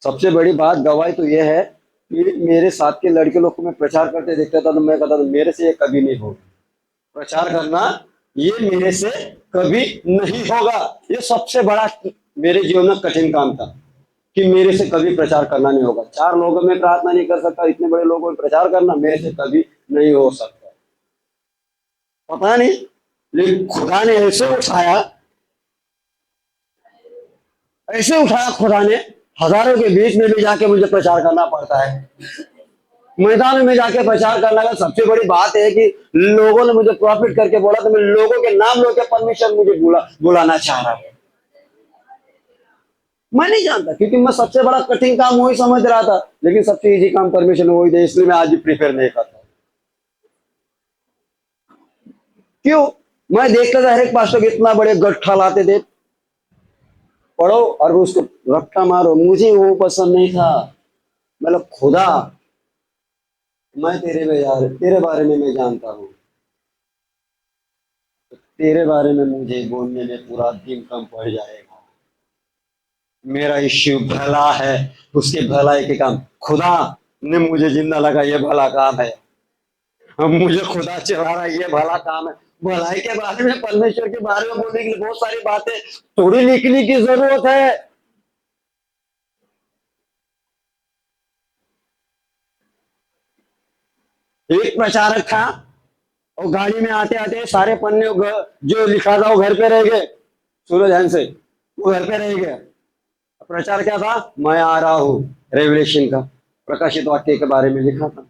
Speaker 1: सबसे बड़ी बात गवाही तो यह है कि मेरे साथ के लड़के लोग को मैं प्रचार करते देखता था तो मैं कहता था मेरे से ये कभी नहीं होगा, प्रचार करना ये मेरे से कभी नहीं होगा। ये सबसे बड़ा मेरे जीवन में कठिन काम था कि मेरे से कभी प्रचार करना नहीं होगा। 4 लोगों में प्रार्थना नहीं कर सकता, इतने बड़े लोगों में प्रचार करना मेरे से कभी नहीं हो सकता। पता नहीं, लेकिन खुदा ने ऐसे उठाया खुदा ने, हजारों के बीच में भी जाके मुझे प्रचार करना पड़ता है। मैदान में जाके प्रचार करने का सबसे बड़ी बात है कि लोगों ने मुझे प्रॉफिट करके बोला, तो मैं लोगों के नाम लेके परमेश्वर मुझे बुलाना चाह रहा है। मैं नहीं जानता, क्योंकि मैं सबसे बड़ा कठिन काम वही समझ रहा था, लेकिन सबसे इजी काम परमेश्वर ने वही दिया, इसलिए मैं आज भी प्रीफर नहीं करता। क्यों? मैं देखता था हर एक पास्टर के इतना बड़े गट्ठा लाते थे, पढ़ो और उसको रट्टा मारो, मुझे वो पसंद नहीं था। मतलब खुदा, मैं तेरे बारे में मैं जानता हूँ, तेरे बारे में मुझे बोलने में पूरा दिन कम पड़ जाएगा। मेरा यीशु भला है, उसके भलाई के काम, खुदा ने मुझे जिंदा लगा, ये भला काम है। हम मुझे खुदा चला रहा है, ये भला काम है। भलाई के बारे में, परमेश्वर के बारे में बोलने के लिए बहुत सारी बातें थोड़ी लिखने की जरूरत है। एक प्रचारक था, और गाड़ी में आते आते सारे पन्ने जो लिखा था वो घर पे रह गए, सूरज हंस से वो घर पे रह गया। प्रचार क्या था? मैं आ रहा हूँ, रेवलेशन का प्रकाशित वाक्य के बारे में लिखा था,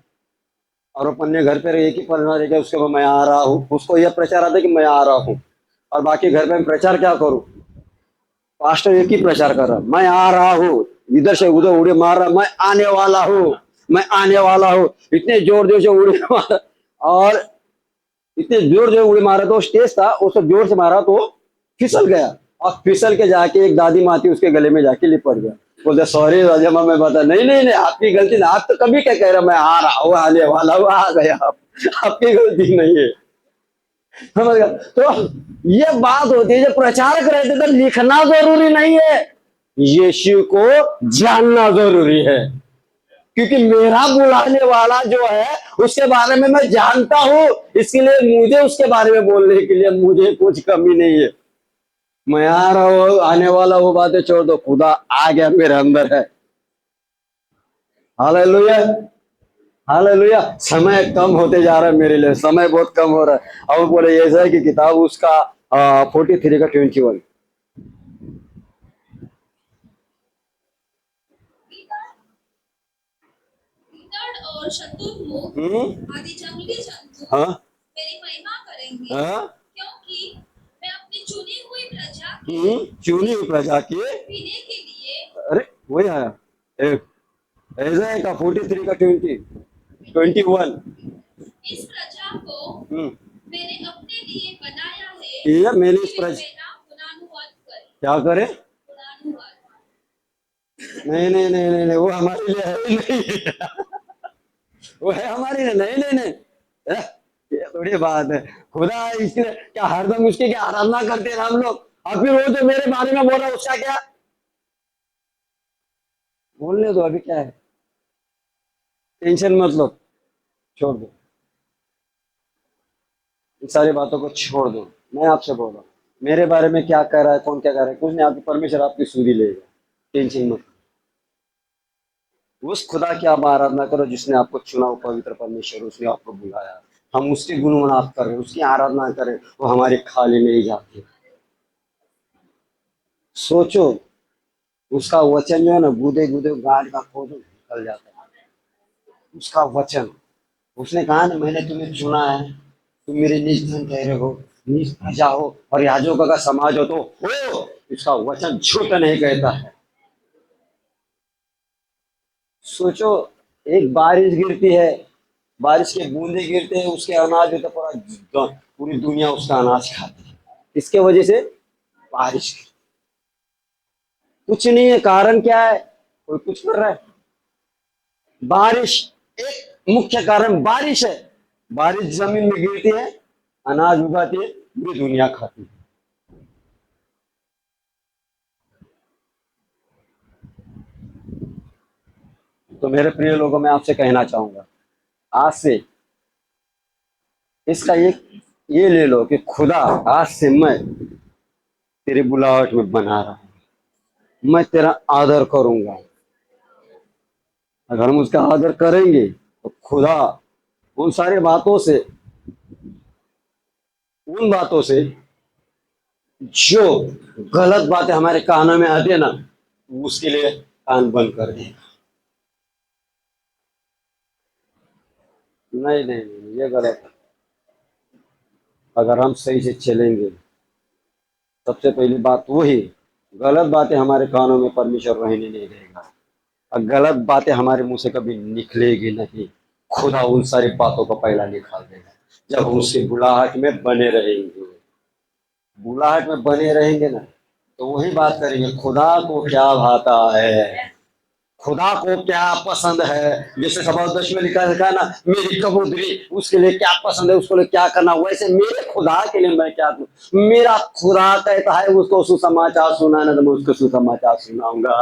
Speaker 1: और वो पन्ने घर पे रहे कि पन्ना रह गया, उसके बाद मैं आ रहा हूँ, उसको यह प्रचार आता कि मैं आ रहा हूँ, और बाकी घर पे मैं प्रचार क्या करूँ? पास्टर एक ही प्रचार कर रहा, मैं आ रहा हूँ, इधर से उधर उड़े मार रहा, मैं आने वाला हूँ, मैं आने वाला हूँ, इतने जोर जोर से उड़े मारा, और इतने जोर जोर उड़े मारा, तो स्टेज था, उसको जोर से मारा तो फिसल गया, और फिसल के जाके एक दादी माँ थी उसके गले में जाके लिपट गया। बोलते सॉरी राजम्मा, मैं बता, नहीं नहीं नहीं, आपकी गलती ना, आप तो कभी क्या कह रहे, मैं आ रहा हूँ, आने वाला हूँ, आ गया आप, आपकी गलती नहीं है। समझ गया? तो ये बात होती है, जब प्रचारक रहते तो लिखना जरूरी नहीं है, यीशु को जानना जरूरी है, क्योंकि मेरा बुलाने वाला जो है उसके बारे में मैं जानता हूं, इसके लिए मुझे उसके बारे में बोलने के लिए मुझे कुछ कमी नहीं है। मैं आ रहा हूं, आने वाला वो बातें छोड़ दो, खुदा आ गया, मेरे अंदर है। Hallelujah, hallelujah. समय कम होते जा रहा है मेरे लिए, समय बहुत कम हो रहा है। अब बोले ऐसा है कि किताब उसका 43 का 21।
Speaker 2: कीचड़ और शतुर्मुख आदि जंगली जंतु
Speaker 1: हाँ
Speaker 2: मेरी महिमा करेंगे,
Speaker 1: हाँ,
Speaker 2: क्योंकि मैं अपनी चुनी हुई प्रजा के
Speaker 1: चुनी हुई प्रजा की,
Speaker 2: पीने के लिए,
Speaker 1: अरे वही आया, ऐसा है का 43 का 21।
Speaker 2: इस प्रजा को मैंने अपने लिए बनाया है
Speaker 1: ये मेरी
Speaker 2: कि वे
Speaker 1: प्रजा
Speaker 2: मेरा गुणानुवाद करें।
Speaker 1: क्या करे?
Speaker 2: गुणानुवाद।
Speaker 1: नहीं नहीं नहीं नहीं नहीं, वो हमारे लिए है ही नहीं। वो है हमारे लिए नहीं नहीं नहीं। ये थोड़ी बात है, खुदा इसलिए क्या हरदम उसकी क्या आराधना करते हैं हम लोग, और फिर वो जो मेरे बारे में बोल रहा है उसका क्या? बोलने दो, अभी क्या है, टेंशन मत लो, छोड़ दो, इन सारी बातों को छोड़ दो। मैं आपसे बोल रहा हूँ, मेरे बारे में क्या कह रहा है, कौन क्या कह रहा है, कुछ नहीं, आपकी परमेश्वर आपकी सुधी लेगा, टेंशन मत। उस खुदा की आप आराधना करो जिसने आपको चुना, वो पवित्र परमेश्वर, उसने आपको बुलाया, हम उसके गुणगान करें, उसकी आराधना करें, वो हमारी खाली नहीं जाती। सोचो, उसका वचन जो है ना, गूदे गूदे गाड़ का खोदो निकल जाता है, उसका वचन। उसने कहा ना, मैंने तुम्हें चुना है, तुम मेरे निज धन ठहरे हो, निज प्रजा हो, और याजकों का समाज हो, तो हो, इसका वचन झूठ नहीं कहता है। सोचो, एक बारिश गिरती है, बारिश के बूंदे गिरते हैं, उसके अनाज होता, पूरी दुनिया उसका अनाज खाती है, इसके वजह से बारिश। कुछ नहीं है, कारण क्या है? कोई कुछ कर रहा है? बारिश, एक मुख्य कारण बारिश है। बारिश जमीन में गिरती है, अनाज उगाती है, पूरी दुनिया खाती है। तो मेरे प्रिय लोगों, मैं आपसे कहना चाहूंगा, आज से इसका एक ये ले लो कि खुदा, आज से मैं तेरी बुलाहट में बना रहा हूं, मैं तेरा आदर करूंगा। अगर हम उसका आदर करेंगे तो खुदा उन सारी बातों से उन बातों से जो गलत बातें हमारे कानों में आती है ना, उसके लिए कान बंद कर देगा। नहीं नहीं नहीं, ये गलत है। अगर हम सही से चलेंगे, सबसे पहली बात वही, गलत बातें हमारे कानों में परमेश्वर रहने नहीं देगा, और गलत बातें हमारे मुंह से कभी निकलेगी नहीं। खुदा उन सारी बातों को पहला निकाल देगा जब हम उसकी बुलाहट में बने रहेंगे। बुलाहट में बने रहेंगे ना, तो वही बात करेंगे, खुदा को क्या भाता है, खुदा को क्या पसंद है। जैसे सबक में लिखा है ना, मेरी कबूतरी उसके लिए क्या पसंद है, उसके लिए क्या करना, वैसे मेरे खुदा के लिए मैं क्या करूं। मेरा खुदा कहता है उसको सुसमाचार सुनाना, तो मैं उसको सुसमाचार सुनाऊंगा।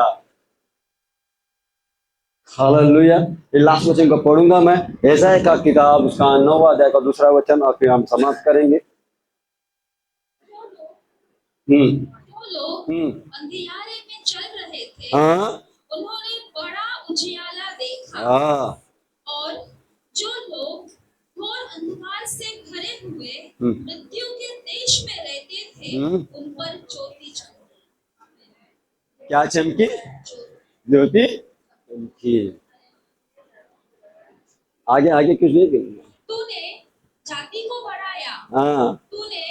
Speaker 1: हालेलुया। ये लास्ट वचन को पढ़ूंगा मैं, ऐसा का किताब उसका 9वां अध्याय का 2रा वचन, और फिर हम समाप्त करेंगे।
Speaker 2: जो लोग
Speaker 1: हम्म
Speaker 2: अंधियारे में चल रहे थे,
Speaker 1: हाँ
Speaker 2: उन्होंने बड़ा उजियाला देखा।
Speaker 1: हाँ
Speaker 2: और जो लोग घोर अंधकार से भरे हुए मृत्यु के देश में रहते थे, उन पर ज्योति चमकी।
Speaker 1: क्या चमकी? ज्योति चमकी। आगे आगे कुछ नहीं कहूंगा।
Speaker 2: तूने जाति को बढ़ाया,
Speaker 1: हाँ
Speaker 2: तूने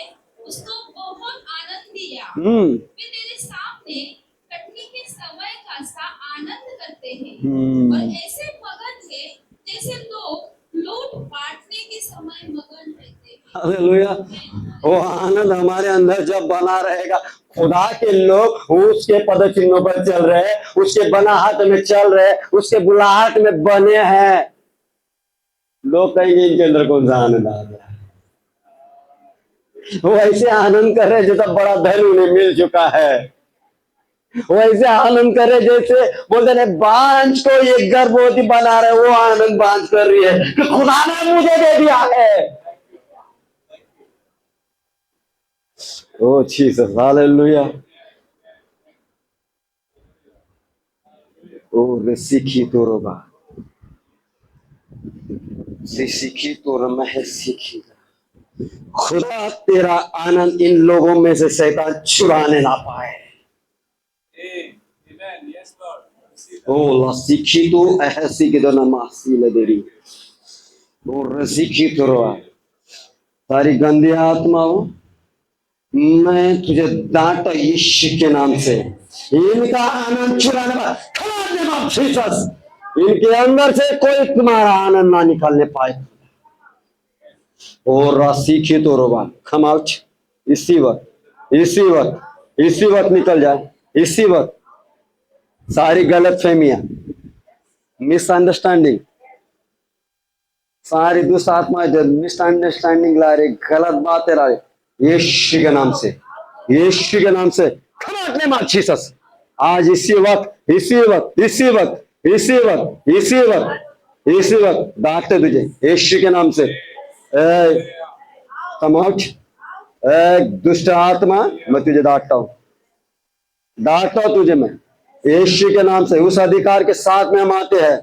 Speaker 2: उसको बहुत आनंद दिया। वे तेरे सामने कटनी के समय का सा आनंद करते हैं, और ऐसे मगन थे जैसे लोग लूट बांटने के समय मगन रहते हैं।
Speaker 1: हालेलुया। वो आनंद हमारे अंदर जब बना रहेगा, खुदा के लोग उसके पद चिन्हों पर चल रहे, उसके बनाहट में चल रहे, उसके बुलाहट में बने हैं, लोग कहेंगे इनके अंदर कौन सा आनंद आ रहा है। वो ऐसे आनंद कर रहे जैसा बड़ा धन उन्हें मिल चुका है। वो ऐसे आनंद कर रहे जैसे बोलते हैं बांझ को ये गर्भवती बना रहे, वो आनंद बांझ कर रही है कि खुदा ने मुझे दे दिया है। ओ जीसस, हालेलुया। ओ सीखी तो रोगा, सीखी तो रमह सीखी। खुदा तेरा आनंद इन लोगों में से शैतान चुराने ना पाए। ओ सीखी तो ऐसी के दोनों मासी ले दे रही। ओ सीखी तो रोआ, सारी गंदी आत्माओं, मैं तुझे डांटा यीशु के नाम से, इनका आनंद चुराने वाला जीसस, इनके अंदर से कोई तुम्हारा आनंद ना निकालने पाए। और सीखी तो रोबा, कम आउट। इसी वक्त इसी वक्त इसी वक्त निकल जाए, इसी वक्त सारी गलत फहमियां, मिसअंडरस्टैंडिंग, सारी दुष्ट आत्मा जो मिसअंडरस्टैंडिंग ला रही, गलत बातें ला रही, यीशु के नाम से, यीशु के नाम से खमाटने मार जीसस। आज इसी वक्त इसी वक्त इसी वक्त इसी वक्त इसी वक्त इसी वक्त डांटते तुझे यीशु के नाम से। कम आउट, दुष्ट आत्मा, मैं तुझे डांटता हूं, डांटता हूं तुझे मैं यीशु के नाम से। उस अधिकार के साथ में हम आते हैं।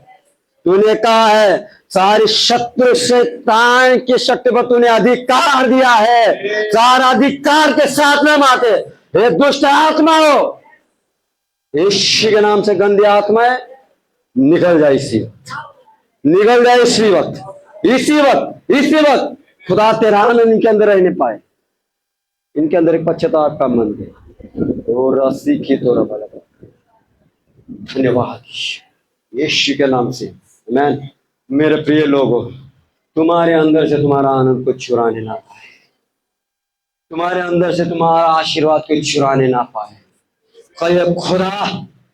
Speaker 1: तूने कहा है सारी शत्रु शैतान की शक्ति पर तूने अधिकार दिया है, सारा अधिकार के साथ में हम आते। ये दुष्ट आत्मा हो, यीशु के नाम से गंदी आत्माएं निकल जाए इसी वक्त, निकल जाए इसी वक्त इसी वक्त इसी वक्त। खुदा तेरा आनंद इनके अंदर रहने पाए, इनके अंदर एक पश्चाताप का मन दे। और सीखी तो रबा, धन्यवाद यीशु के नाम से। मैं मेरे प्रिय लोगों, तुम्हारे अंदर से तुम्हारा आनंद को चुराने ना पाए, तुम्हारे अंदर से तुम्हारा आशीर्वाद को चुराने ना पाए। कहे खुदा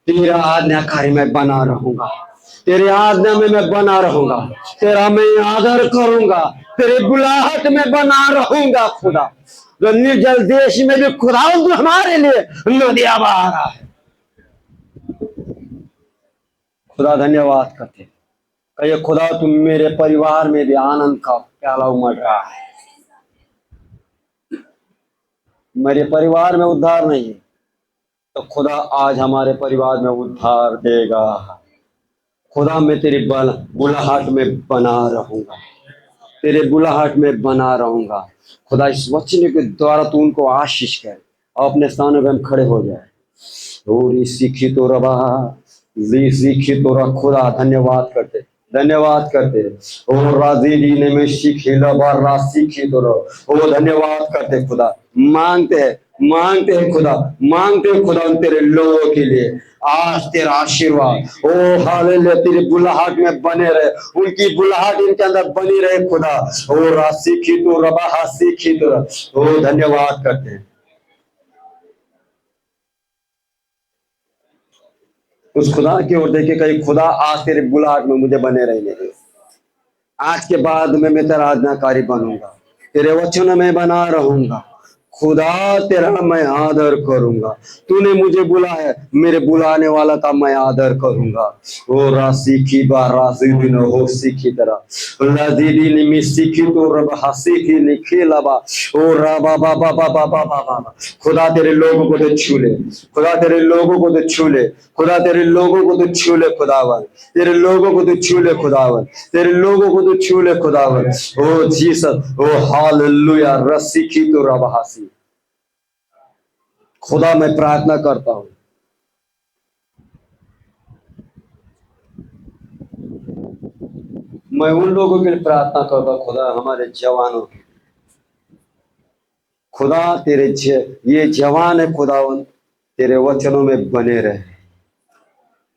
Speaker 1: तेरा आज्ञाकारी मैं बना रहूंगा, तेरे आज्ञा में मैं बना रहूंगा, तेरा मैं आदर करूंगा, तेरे बुलाहट में बना रहूंगा। खुदा जो निर्जल देश में भी खुदा हमारे लिए नदियां बहा रहा है। खुदा धन्यवाद करते, कहिए खुदा तुम मेरे परिवार में भी आनंद का प्याला उमड़ रहा है। मेरे परिवार में उद्धार नहीं है, तो खुदा आज हमारे परिवार में उद्धार देगा। खुदा मैं तेरी बुलाहट में बना रहूंगा, तेरे बुलाहट में बना रहूंगा। खुदा इस वचन के द्वारा तू उनको आशीष कर और अपने स्थानों पे हम खड़े हो जाए। और सीखी तो रबा सीखी तो रख खुदा धन्यवाद करते धन्यवाद करते। और राजी ने में सीखी लबा रा सीखी तो रहो। ओ धन्यवाद करते खुदा। मांगते हैं खुदा, मांगते हैं खुदा उन तेरे लोगों के लिए आज तेरा आशीर्वाद ओ हालेलुया तेरी बुलाहट में बने रहे, उनकी बुलाहट इनके अंदर बनी रहे खुदा। ओ राशि की तो रबा हासी की तो ओ धन्यवाद करते हैं उस खुदा की ओर देखे कहीं खुदा आज तेरे बुलाहट में मुझे बने रहने दे। आज के बाद में मैं तेरा आज्ञाकारी बनूंगा, तेरे वचन में बना रहूंगा खुदा। तेरा मैं आदर करूंगा। तूने मुझे बुलाया है, मेरे बुलाने वाला का मैं आदर करूंगा। ओ राशि की बार राशि दिन हो सीखी तरह लदीदी निमी सीखी तो रब हसी की निखी लबा ओ रबा बाबा बाबा बाबा बाबा। खुदा तेरे लोगों को तो छू ले, खुदा तेरे लोगों को तो छू ले, खुदा तेरे लोगों को तो छू ले खुदावन, तेरे लोगों को तो छू ले खुदावन, तेरे लोगों को तो छू ले खुदावन। ओ जीसस ओ हालेलुया रस्सी की तो रब हसी। खुदा मैं प्रार्थना करता हूं मैं उन लोगों के लिए प्रार्थना करता हूं खुदा हमारे जवानों की। खुदा तेरे ये जवान है खुदावन तेरे वचनों में बने रहे,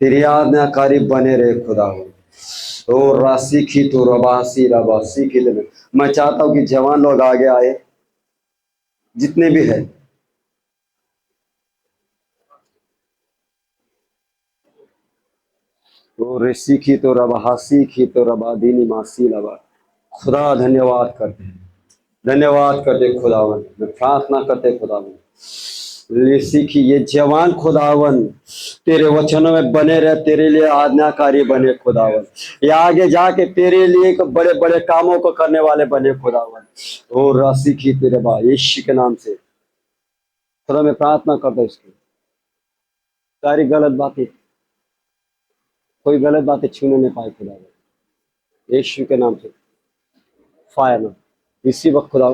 Speaker 1: तेरी आज्ञाकारी बने रहे खुदावन। ओ राशि की तो रबासी रबासी की ले मैं चाहता हूं कि जवान लोग आगे आए जितने भी है। तो रेसी की तो रबा सीखी तो रबा दीनी मासी लबा। खुदा धन्यवाद करते हैं, धन्यवाद करते खुदावन। मैं प्रार्थना करते खुदावन सीखी ये जवान खुदावन तेरे वचनों में बने रहे, तेरे लिए आज्ञाकारी बने खुदावन। ये आगे जाके तेरे लिए बड़े बड़े कामों को करने वाले बने खुदावन। और राशि की तेरे बा यीशु के नाम से खुदा मैं प्रार्थना करता हूँ इसकी सारी गलत बातें, कोई गलत बातें छूने नहीं पाए खुदा यीशु के नाम से फायर ना इसी वक्त खुदा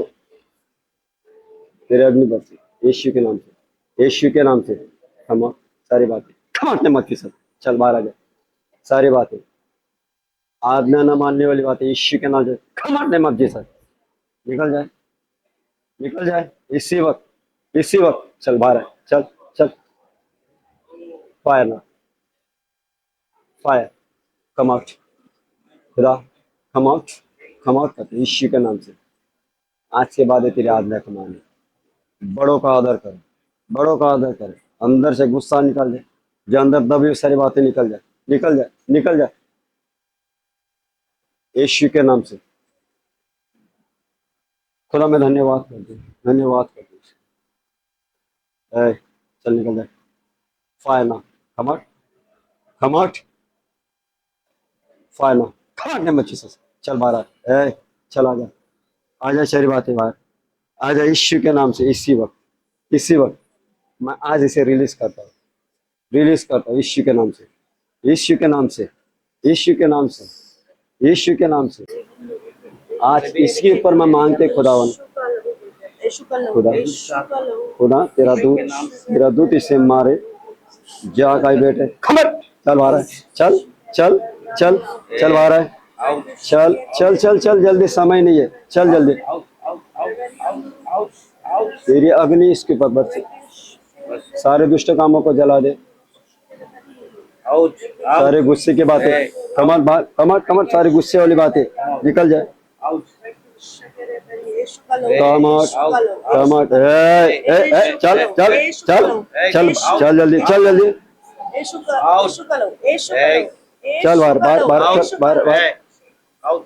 Speaker 1: तेरे अग्नि बरसी यीशु के नाम से, यीशु के नाम से हम सारी बातें खमाटने मत की सब चल बाहर आ जाए। सारी बातें आज्ञा न मानने वाली बातें यीशु के नाम से खमाटने मत जी सर निकल जाए, निकल जाए इसी वक्त, इसी वक्त चल बाहर है चल चल फायर ना फायर कम आउट खुदा कम आउट करते यीशु के नाम से। आज के बाद तेरी आज्ञा को माने, बड़ों का आदर कर, बड़ों का आदर कर। अंदर से गुस्सा निकल जाए, जो अंदर दबी सारी बातें निकल जाए, निकल जाए, निकल जाए यीशु के नाम से। खुदा मैं धन्यवाद करती हूँ, धन्यवाद करती हूँ। चल निकल जाए फायर ना कम आउट, कम आउट फायर ना खाने मच्छी से चल बाहर आ चल आ जा, आ जा सारी बातें बाहर आ जा यीशु के नाम से। इसी वक्त, इसी वक्त मैं आज इसे रिलीज करता हूँ, रिलीज करता हूँ यीशु के नाम से, यीशु के नाम से, यीशु के नाम से, यीशु के नाम से। आज इसके ऊपर मैं मांगते खुदावन, खुदा खुदा तेरा दूत इसे मारे जा का बेटे खबर चल बाहर है चल चल चल चल बाहर है चल चल चल चल जल्दी समय नहीं है चल जल्दी। तेरी अग्नि इसके ऊपर बरसे, सारे दुष्ट कामों को जला दे, सारे गुस्से की बातें कमर कमर कमर सारी गुस्से वाली बातें निकल जाए। कमर कमर चल चल चल चल चल जल्दी चल जल्दी चल बाहर बाहर बाहर बाहर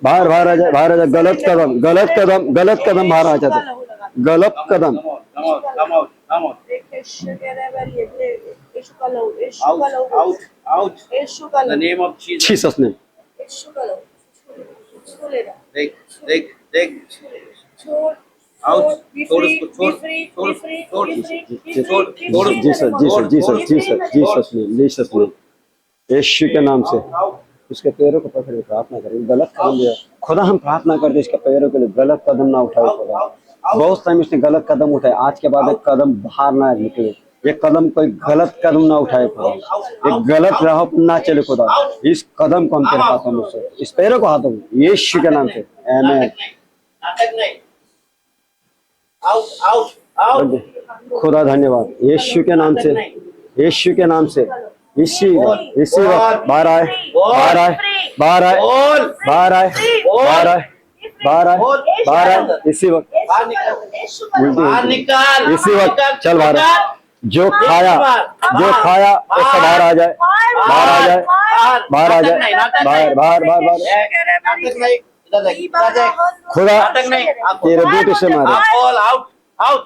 Speaker 1: बाहर बाहर आ जाए, बाहर आ जाए। गलत कदम गलत कदम गलत कदम बाहर आ जाता, गलत कदम जीसस ने Jesus Jesus Jesus Jesus Jesus ने जीसस ने यीशु के नाम से उसके पैरों को पकड़ के प्रार्थना करें, गलत कदम लिया खुदा, हम प्रार्थना करते इसके पैरों के लिए गलत कदम ना उठाए खुदा। बहुत टाइम इसने गलत कदम उठाए, आज के बाद एक कदम बाहर ना निकले, ये कदम कोई गलत कदम ना उठाए खुदा, एक गलत राह पर ना चले खुदा। इस कदम को हम तेरे हाथों में से, इस पैरों को हाथों में यीशु के नाम से आमीन।
Speaker 3: नाटक नहीं, आउट आउट आउट।
Speaker 1: खुदा धन्यवाद, यीशु के नाम से, यीशु के नाम से, इसी वक्त बाहर आए, बाहर आए, बाहर आए,
Speaker 3: बोल
Speaker 1: बाहर आए, बाहर आए, बाहर आए, बाहर आए, इसी वक्त
Speaker 3: बाहर निकल, बाहर निकाल,
Speaker 1: इसी वक्त चल बाहर आ। जो खाया वो सब बाहर आ जाए, बाहर आ जाए, बाहर आ जाए, बाहर बाहर बाहर बाहर।
Speaker 3: नाटक नहीं, इधर देख, इधर देख,
Speaker 1: खुदा
Speaker 3: नाटक नहीं,
Speaker 1: तेरे बूटे से मारे,
Speaker 3: बोल आउट आउट।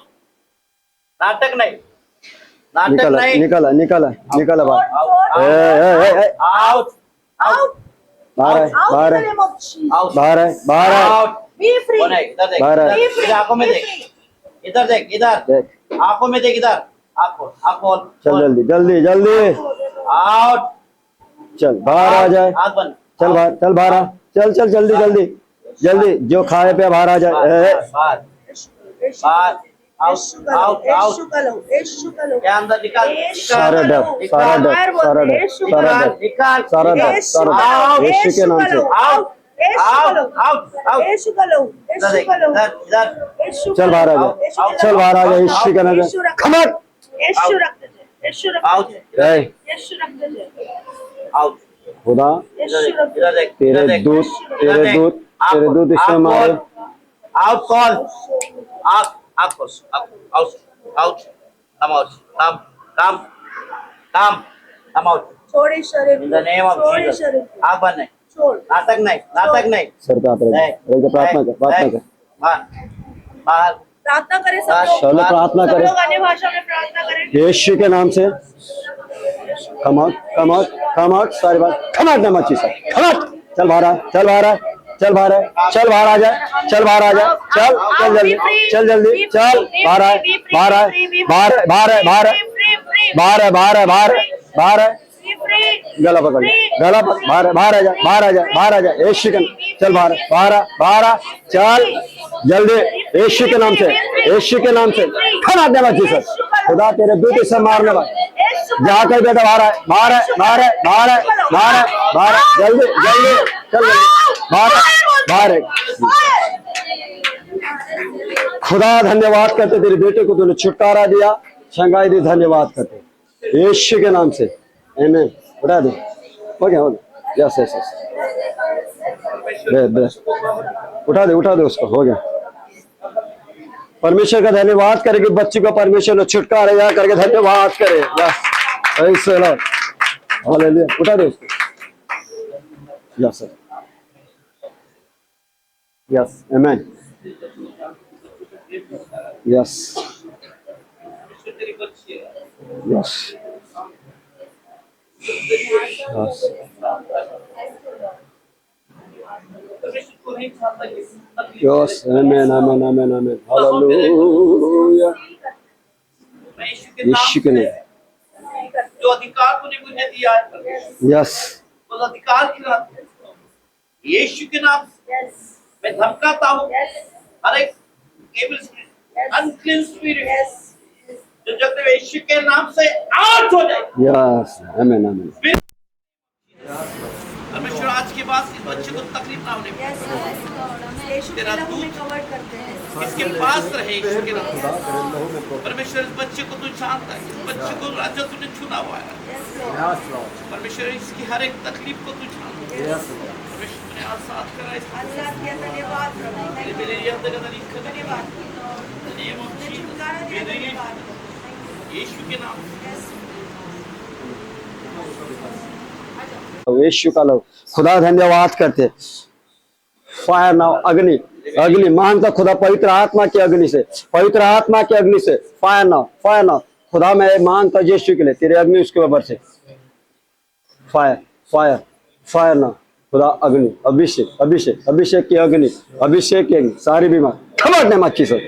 Speaker 3: नाटक नहीं, नाटक
Speaker 1: निकला
Speaker 3: नहीं,
Speaker 1: निकला निकला निकला बाहर,
Speaker 3: आउट आउट
Speaker 1: बाहर आए, बाहर आए,
Speaker 3: आउट
Speaker 1: बाहर आए, बाहर आए,
Speaker 3: आउट। कौन है? इधर देख,
Speaker 1: बाहर आ।
Speaker 3: इधर आंखों में देख, इधर देख, इधर
Speaker 1: देख,
Speaker 3: आंखों में देख, इधर आंखों
Speaker 1: चल जल्दी जल्दी जल्दी,
Speaker 3: आउट।
Speaker 1: चल बाहर आ जाए,
Speaker 3: हाथ बंद,
Speaker 1: चल बाहर, चल बाहर आ, चल चल जल्दी जल्दी जल्दी, जो खाए पे बाहर आ जाए।
Speaker 3: बाहर बाहर, आउट आउट आउट। क्या अंदर निकाल,
Speaker 1: सारा डर, सारा डर, सारा डर, सारा डर,
Speaker 3: निकाल,
Speaker 1: सारा डर, सारा डर, यीशु के नाम से
Speaker 3: आउट आउट आउट आउट। इधर देख, इधर इधर
Speaker 1: चल बाहर आ जाए, चल बाहर आ जाए, यीशु के नाम से खमक
Speaker 3: आउट आउट।
Speaker 1: खुदा
Speaker 3: इधर देख,
Speaker 1: तेरे दूत, तेरे दूत, तेरे दूत इससे मारे,
Speaker 3: out call, out out out out, come out, come come come come out.
Speaker 4: छोड़े शरीर
Speaker 3: इन द नेम ऑफ
Speaker 4: छोड़े
Speaker 3: जीसस।
Speaker 4: शरीर
Speaker 3: आग बंद नहीं,
Speaker 4: छोड़
Speaker 3: नाटक नहीं, नाटक नहीं।
Speaker 1: सर पे हाथ रख, प्रार्थना कर, प्रार्थना कर,
Speaker 3: बाहर बाहर,
Speaker 4: प्रार्थना करें सब लोग,
Speaker 1: चलो प्रार्थना
Speaker 4: सब
Speaker 1: करें
Speaker 4: लोग अन्य भाषा में प्रार्थना करें।
Speaker 1: यीशु के नाम से। कमाट कमाट कमाट, सारी बात कमाट ना मची सर, कमाट। चल बाहर आ, चल बाहर आ, चल बाहर आ, चल बाहर आ जा, चल बाहर आ जा, चल चल जल्दी, चल जल्दी, चल बाहर आ, बाहर आ, बाहर आ, बाहर आ, बाहर आ, बाहर आ, बाहर आ, बाहर आ, बाहर आ, गला पकड़, गला पकड़, बाहर बाहर आ जा, बाहर आ जा, बाहर आ जा, यीशु के नाम, चल बाहर बाहर आ, बाहर आ, चल जल्दी, यीशु के नाम से, यीशु के नाम से खाना देना चाहिए सर। खुदा तेरे दूत से मारने वाले जहाँ कहीं बेटा बाहर है, बाहर है, बाहर है, बाहर है, बाहर है, बाहर है, जल्दी जल्दी चल जल्दी, बाहर है, बाहर है। खुदा धन्यवाद करते तेरे बेटे को तूने छुटकारा दिया, शंगाई दी, धन्यवाद करते यीशु के नाम से आमीन। उठा दे, हो गया, यस यस यस, दे दे, उठा दे उसको, हो गया। परमेश्वर का धन्यवाद करे कि बच्ची को परमेश्वर ने छुटकारा दिया करके धन्यवाद करे, yes praise the Lord, hallelujah. उठा दे उसको, यस सर, यस आमीन, यस यस यस, यस आमीन आमीन आमीन आमीन, हालेलुया। यीशु के नाम,
Speaker 3: जो अधिकार तूने मुझे दिया है,
Speaker 1: यस
Speaker 3: उस अधिकार के नाम यीशु के नाम मैं धमकाता हूँ हर एक एविल स्पिरिट, अनक्लीन स्पिरिट जो जगत में यीशु के नाम से आउट हो जाए।
Speaker 1: यस आमीन आमीन,
Speaker 3: परमेश्वर आज के बाद इस बच्चे को तकलीफ ना होने पाए, तेरा दूत
Speaker 4: कवर करते हैं।
Speaker 3: इसके पास रहे यीशु के नाम से। परमेश्वर इस बच्चे को तू जानता है, इस बच्चे को राजा तूने चुना हुआ है। परमेश्वर इसकी हर एक तकलीफ को तू जानता है। परमेश्वर ने आज साथ करा इस
Speaker 4: अल्लाह के धन्यवाद प्रभु,
Speaker 3: मेरे लिए अंदर का लिखा
Speaker 4: धन्यवाद
Speaker 3: नेम ऑफ
Speaker 4: छुटकारा दिया, धन्यवाद
Speaker 3: यीशु के नाम
Speaker 1: यीशु का लोग खुदा धन्यवाद करते। फायर नाउ, अग्नि अग्नि मांगता खुदा पवित्र आत्मा की अग्नि से, पवित्र आत्मा की अग्नि से फायर नाउ, फायर नाउ। खुदा मैं मांगता यीशु के लिए तेरे अग्नि उसके ऊपर से फायर फायर फायर नाउ। खुदा अग्नि, अभिषेक अभिषेक अभिषेक की अग्नि, अभिषेक की अग्नि, सारी बीमार खमकने मत जीसस,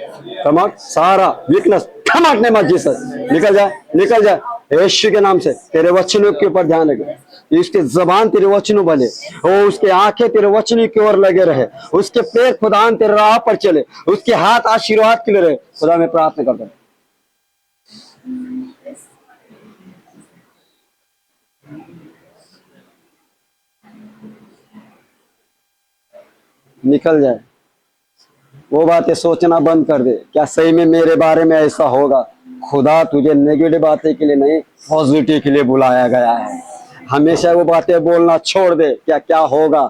Speaker 1: खमक सारा वीकनेस खमकने मत जीसस, निकल जा निकल जा यीशु के नाम से तेरे वचनों के ऊपर ध्यान रखे, इसके जबान तेरे वचनों बने, और उसके आंखें तेरे वचनों की ओर लगे रहे, उसके पैर खुदा तेरे राह पर चले, उसके हाथ आशीर्वाद के लिए रहे। खुदा मैं प्रार्थना करता हूं, निकल जाए, वो बातें सोचना बंद कर दे, क्या सही में मेरे बारे में ऐसा होगा। खुदा तुझे नेगेटिव बातें के लिए नहीं, पॉजिटिव के लिए बुलाया गया है। हमेशा वो बातें बोलना छोड़ दे, क्या क्या होगा।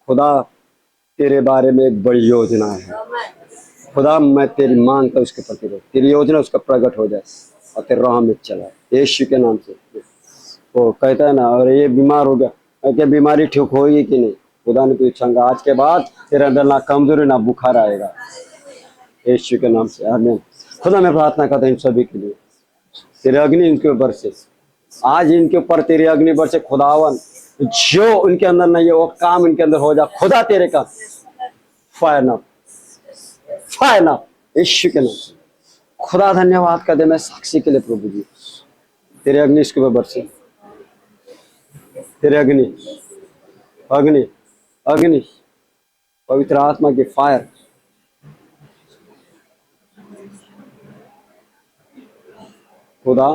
Speaker 1: खुदा तेरे बारे में एक बड़ी योजना है। खुदा मैं तेरी मांग का उसके प्रति तेरी योजना उसका प्रकट हो जाए और तेरे राह में चला, यीशु के नाम से। वो कहता है ना, और ये बीमार हो गया, क्या बीमारी ठीक होगी कि नहीं। खुदा ने पूछा, आज के बाद तेरे अंदर ना कमजोरी ना बुखार आएगा, यीशु के नाम से आमीन। खुदा मैं प्रार्थना करता हूं इन सभी के लिए, तेरे अग्नि इनके ऊपर से, आज इनके ऊपर तेरे अग्नि बरसे खुदावन, जो उनके अंदर नहीं है वो काम इनके अंदर हो जा खुदा, तेरे का फायर ना, फायर ना, यीशु के नाम से। खुदा धन्यवाद कर दे मैं साक्षी के लिए प्रभु जी, तेरे अग्नि इसके ऊपर बरसे, तेरे अग्नि, अग्नि, अग्नि, पवित्र आत्मा की फायर। खुदा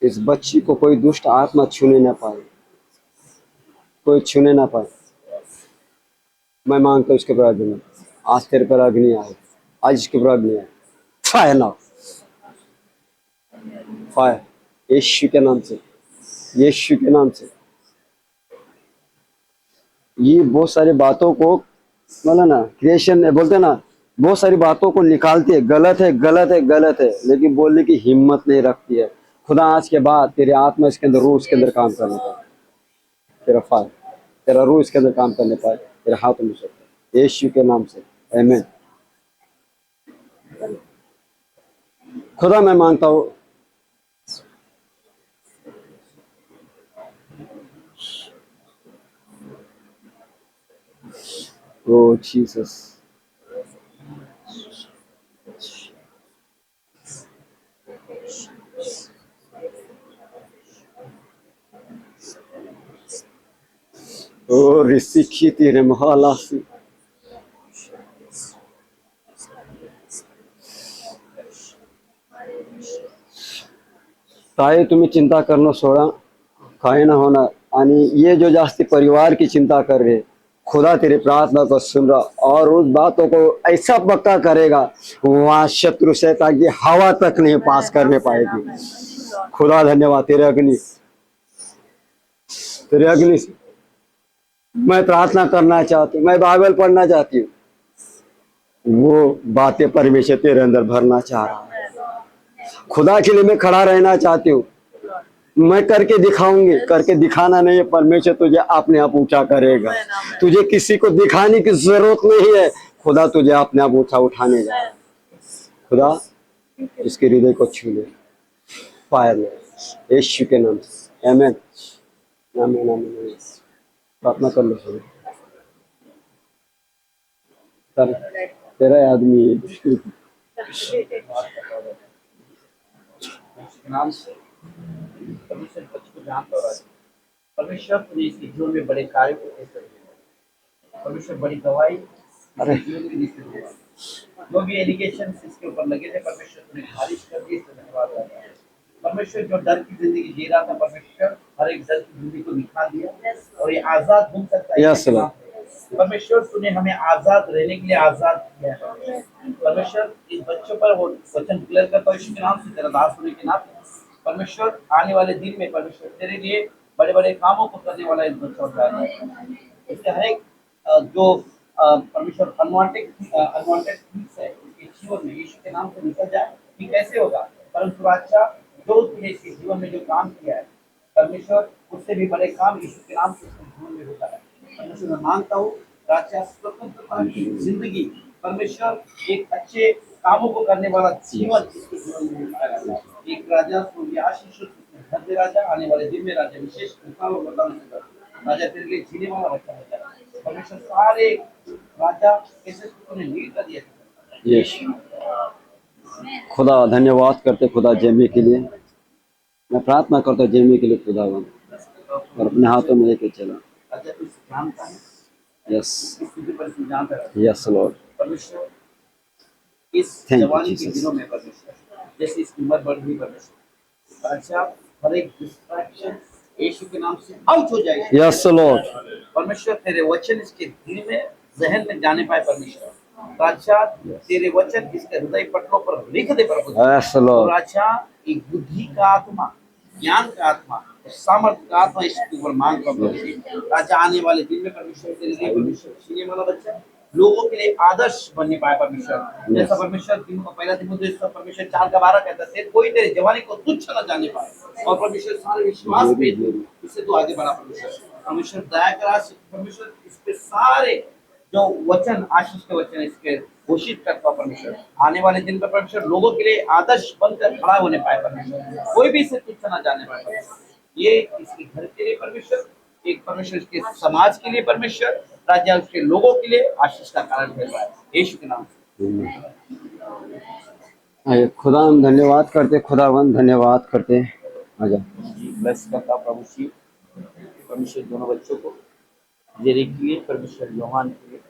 Speaker 1: इस बच्ची को कोई दुष्ट आत्मा छूने ना पाए, कोई छूने ना पाए। मैं मांगता हूँ इसके ऊपर अग्नि, आज तेरे पर अग्नि आए, आज इसके ऊपर अग्नि आए, फायर ना, फायर, यीशु के नाम से, यीशु के नाम से। ये बहुत सारी बातों को बोला ना, क्रिएशन ने बोलते ना, बहुत सारी बातों को निकालती है, गलत है गलत है गलत है, लेकिन बोलने की हिम्मत नहीं रखती है। खुदा आज के बाद तेरे आत्मा इसके अंदर, रूह इसके अंदर काम करने पाए, तेरा फायर, तेरा रूह इसके अंदर काम करने पाए, तेरे हाथों में से, यीशु के नाम से आमीन। खुदा मैं मांगता हूँ ओ जीसस, ओ रिसिकी तेरे महालासी, काय तुम्ही चिंता करणं सोडा, काय ना होणार। आणि ये जो जास्ती परिवार की चिंता कर रहे, खुदा तेरी प्रार्थना को सुन रहा और उस बातों को ऐसा पक्का करेगा वहां शत्रु शैतान की हवा तक नहीं पास करने पाएगी। खुदा धन्यवाद तेरे अग्नि, तेरे अग्नि से मैं प्रार्थना करना चाहती हूँ, मैं बाइबल पढ़ना चाहती हूँ, वो बातें परमेश्वर तेरे अंदर भरना चाह रहा है। खुदा के लिए मैं खड़ा रहना चाहती हूँ, मैं करके दिखाऊंगी, करके दिखाना नहीं है, परमेश्वर तुझे अपने आप ऊंचा करेगा। तुझे किसी को दिखाने की जरूरत नहीं है, खुदा तुझे अपने आप ऊंचा उठाने जा रहा है। खुदा इसके हृदय को छू ले, फायर ले, यीशु के नाम से आमीन, आमीन, आमीन। प्रार्थना कर लो सभी। सर तेरा आदमी
Speaker 3: नाम से परमेश्वर बच्चे को जानता हो, परमेश्वर तुझे इसके जीवन में बड़े कार्य को दे सकते, परमेश्वर बड़ी दवाई इसके जीवन में दे सकते हैं। जो भी एलिगेशन इसके ऊपर लगे थे परमेश्वर तुझे खारिज कर दिए, धन्यवाद करता हूं। परमेश्वर जो डर की जिंदगी जी रहा था, परमेश्वर हर एक डर की जिंदगी को निकाल दिया और ये आजाद घूम सकता है।
Speaker 1: यस सर,
Speaker 3: परमेश्वर तूने हमें आजाद रहने के लिए आजाद किया है। परमेश्वर इस बच्चों पर वो वचन क्लियर करता है, के नाम से तेरा दास होने के नाते परमेश्वर आने वाले दिन में परमेश्वर तेरे लिए बड़े बड़े कामों को करने वाला इस बच्चा होता है। इसके हर एक जो परमेश्वर अनवांटेड थिंग्स है इसके जीवन में यीशु के नाम से निकल जाए। कि कैसे होगा, परंतु अच्छा जो तूने इसके जीवन में जो काम किया है परमेश्वर, उससे भी बड़े काम यीशु के नाम से उसके जीवन में होता है। परमेश्वर मैं मांगता हूँ राजा स्वतंत्रता की जिंदगी, परमेश्वर एक अच्छे कामों को करने वाला जीवन इसके जीवन में मिलता है। एक राजा आशीष धन्य राजा, आने वाले दिन में राजा विशेष कृपा और वरदान देगा। राजा तेरे लिए जीने वाला बच्चा है। परमेश्वर सारे राजा कैसे तूने लीड कर दिया।
Speaker 1: यस खुदा धन्यवाद करते खुदा जेमी के लिए, मैं प्रार्थना करता हूँ जिम्मे के लिए खुदावन, और अपने हाथों में लेके चला।
Speaker 3: अच्छा इस जानता है,
Speaker 1: यस
Speaker 3: इस स्थिति पर तू जानता है
Speaker 1: यस लॉर्ड,
Speaker 3: परमेश्वर इस
Speaker 1: Thank you,
Speaker 3: जवानी के
Speaker 1: Jesus.
Speaker 3: दिनों में परमेश्वर जैसे इसकी उम्र बढ़ रही परमेश्वर, अच्छा हर एक डिस्ट्रैक्शन यीशु के नाम से आउट हो जाएगी।
Speaker 1: यस लॉर्ड,
Speaker 3: परमेश्वर तेरे वचन इसके दिल में जहन में जाने पाए परमेश्वर, राजा तेरे वचन इसके हृदय पटलों पर लिख दे प्रभु।
Speaker 1: यस
Speaker 3: और
Speaker 1: लॉर्ड,
Speaker 3: राजा एक बुद्धि का आत्मा, ज्ञान का आत्मा, सामर्थ का आत्मा इसके ऊपर मांग कर प्रभु। राजा आने वाले दिन में परमेश्वर तेरे लिए परमेश्वर सीने वाला बच्चा लोगों के लिए आदर्श बनने पाए परमेश्वर। जैसा परमेश्वर दिन को पहला दिनों परमेश्वर 4:12 कहता है कोई तेरे जवानी को तुच्छ न जाने पाए, और परमेश्वर सारे विश्वास पे इससे तू आगे बढ़ा परमेश्वर। परमेश्वर दया करा परमेश्वर इसके सारे जो वचन आशीष के वचन इसके घोषित करता परमेश्वर, आने वाले दिन में परमेश्वर लोगों के लिए आदर्श बनकर खड़ा होने पाए परमेश्वर, कोई भी इसे तुच्छ न जाने पाए परमेश्वर। ये इसके घर के लिए परमेश्वर, एक परमेश्वर इसके समाज के लिए परमेश्वर, राज्य उसके लोगों के लिए आशीष का कारण बन रहा है यीशु के नाम से।
Speaker 1: आइए खुदा हम धन्यवाद करते, खुदावन धन्यवाद करते। आजा
Speaker 3: ब्लेस करता प्रभु जी परमेश्वर दोनों बच्चों को, जेरी के लिए परमेश्वर योहान के लिए,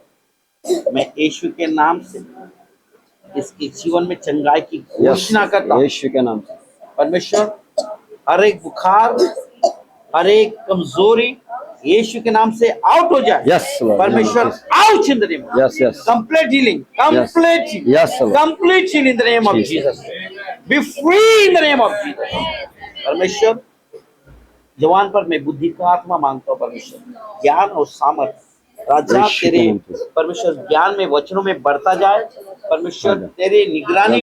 Speaker 3: मैं यीशु के नाम से इसके जीवन में चंगाई की घोषणा करता हूं
Speaker 1: यीशु के नाम से।
Speaker 3: परमेश्वर। हर एक बुखार, हर एक कमजोरी यीशु के नाम से आउट हो जाए।
Speaker 1: Yes, Lord.
Speaker 3: परमेश्वर
Speaker 1: Yes.
Speaker 3: Out in the name,
Speaker 1: Yes, yes.
Speaker 3: Complete healing, complete
Speaker 1: Yes, Lord.
Speaker 3: Complete healing in the name of
Speaker 1: Jesus.
Speaker 3: Jesus, B free in the name of Jesus. परमेश्वर जवान पर मैं बुद्धि का आत्मा मांगता हूँ परमेश्वर, ज्ञान और सामर्थ राजा
Speaker 1: यीशु के
Speaker 3: तेरे
Speaker 1: नाम पे।
Speaker 3: परमेश्वर ज्ञान में वचनों में बढ़ता जाए परमेश्वर, तेरे निगरानी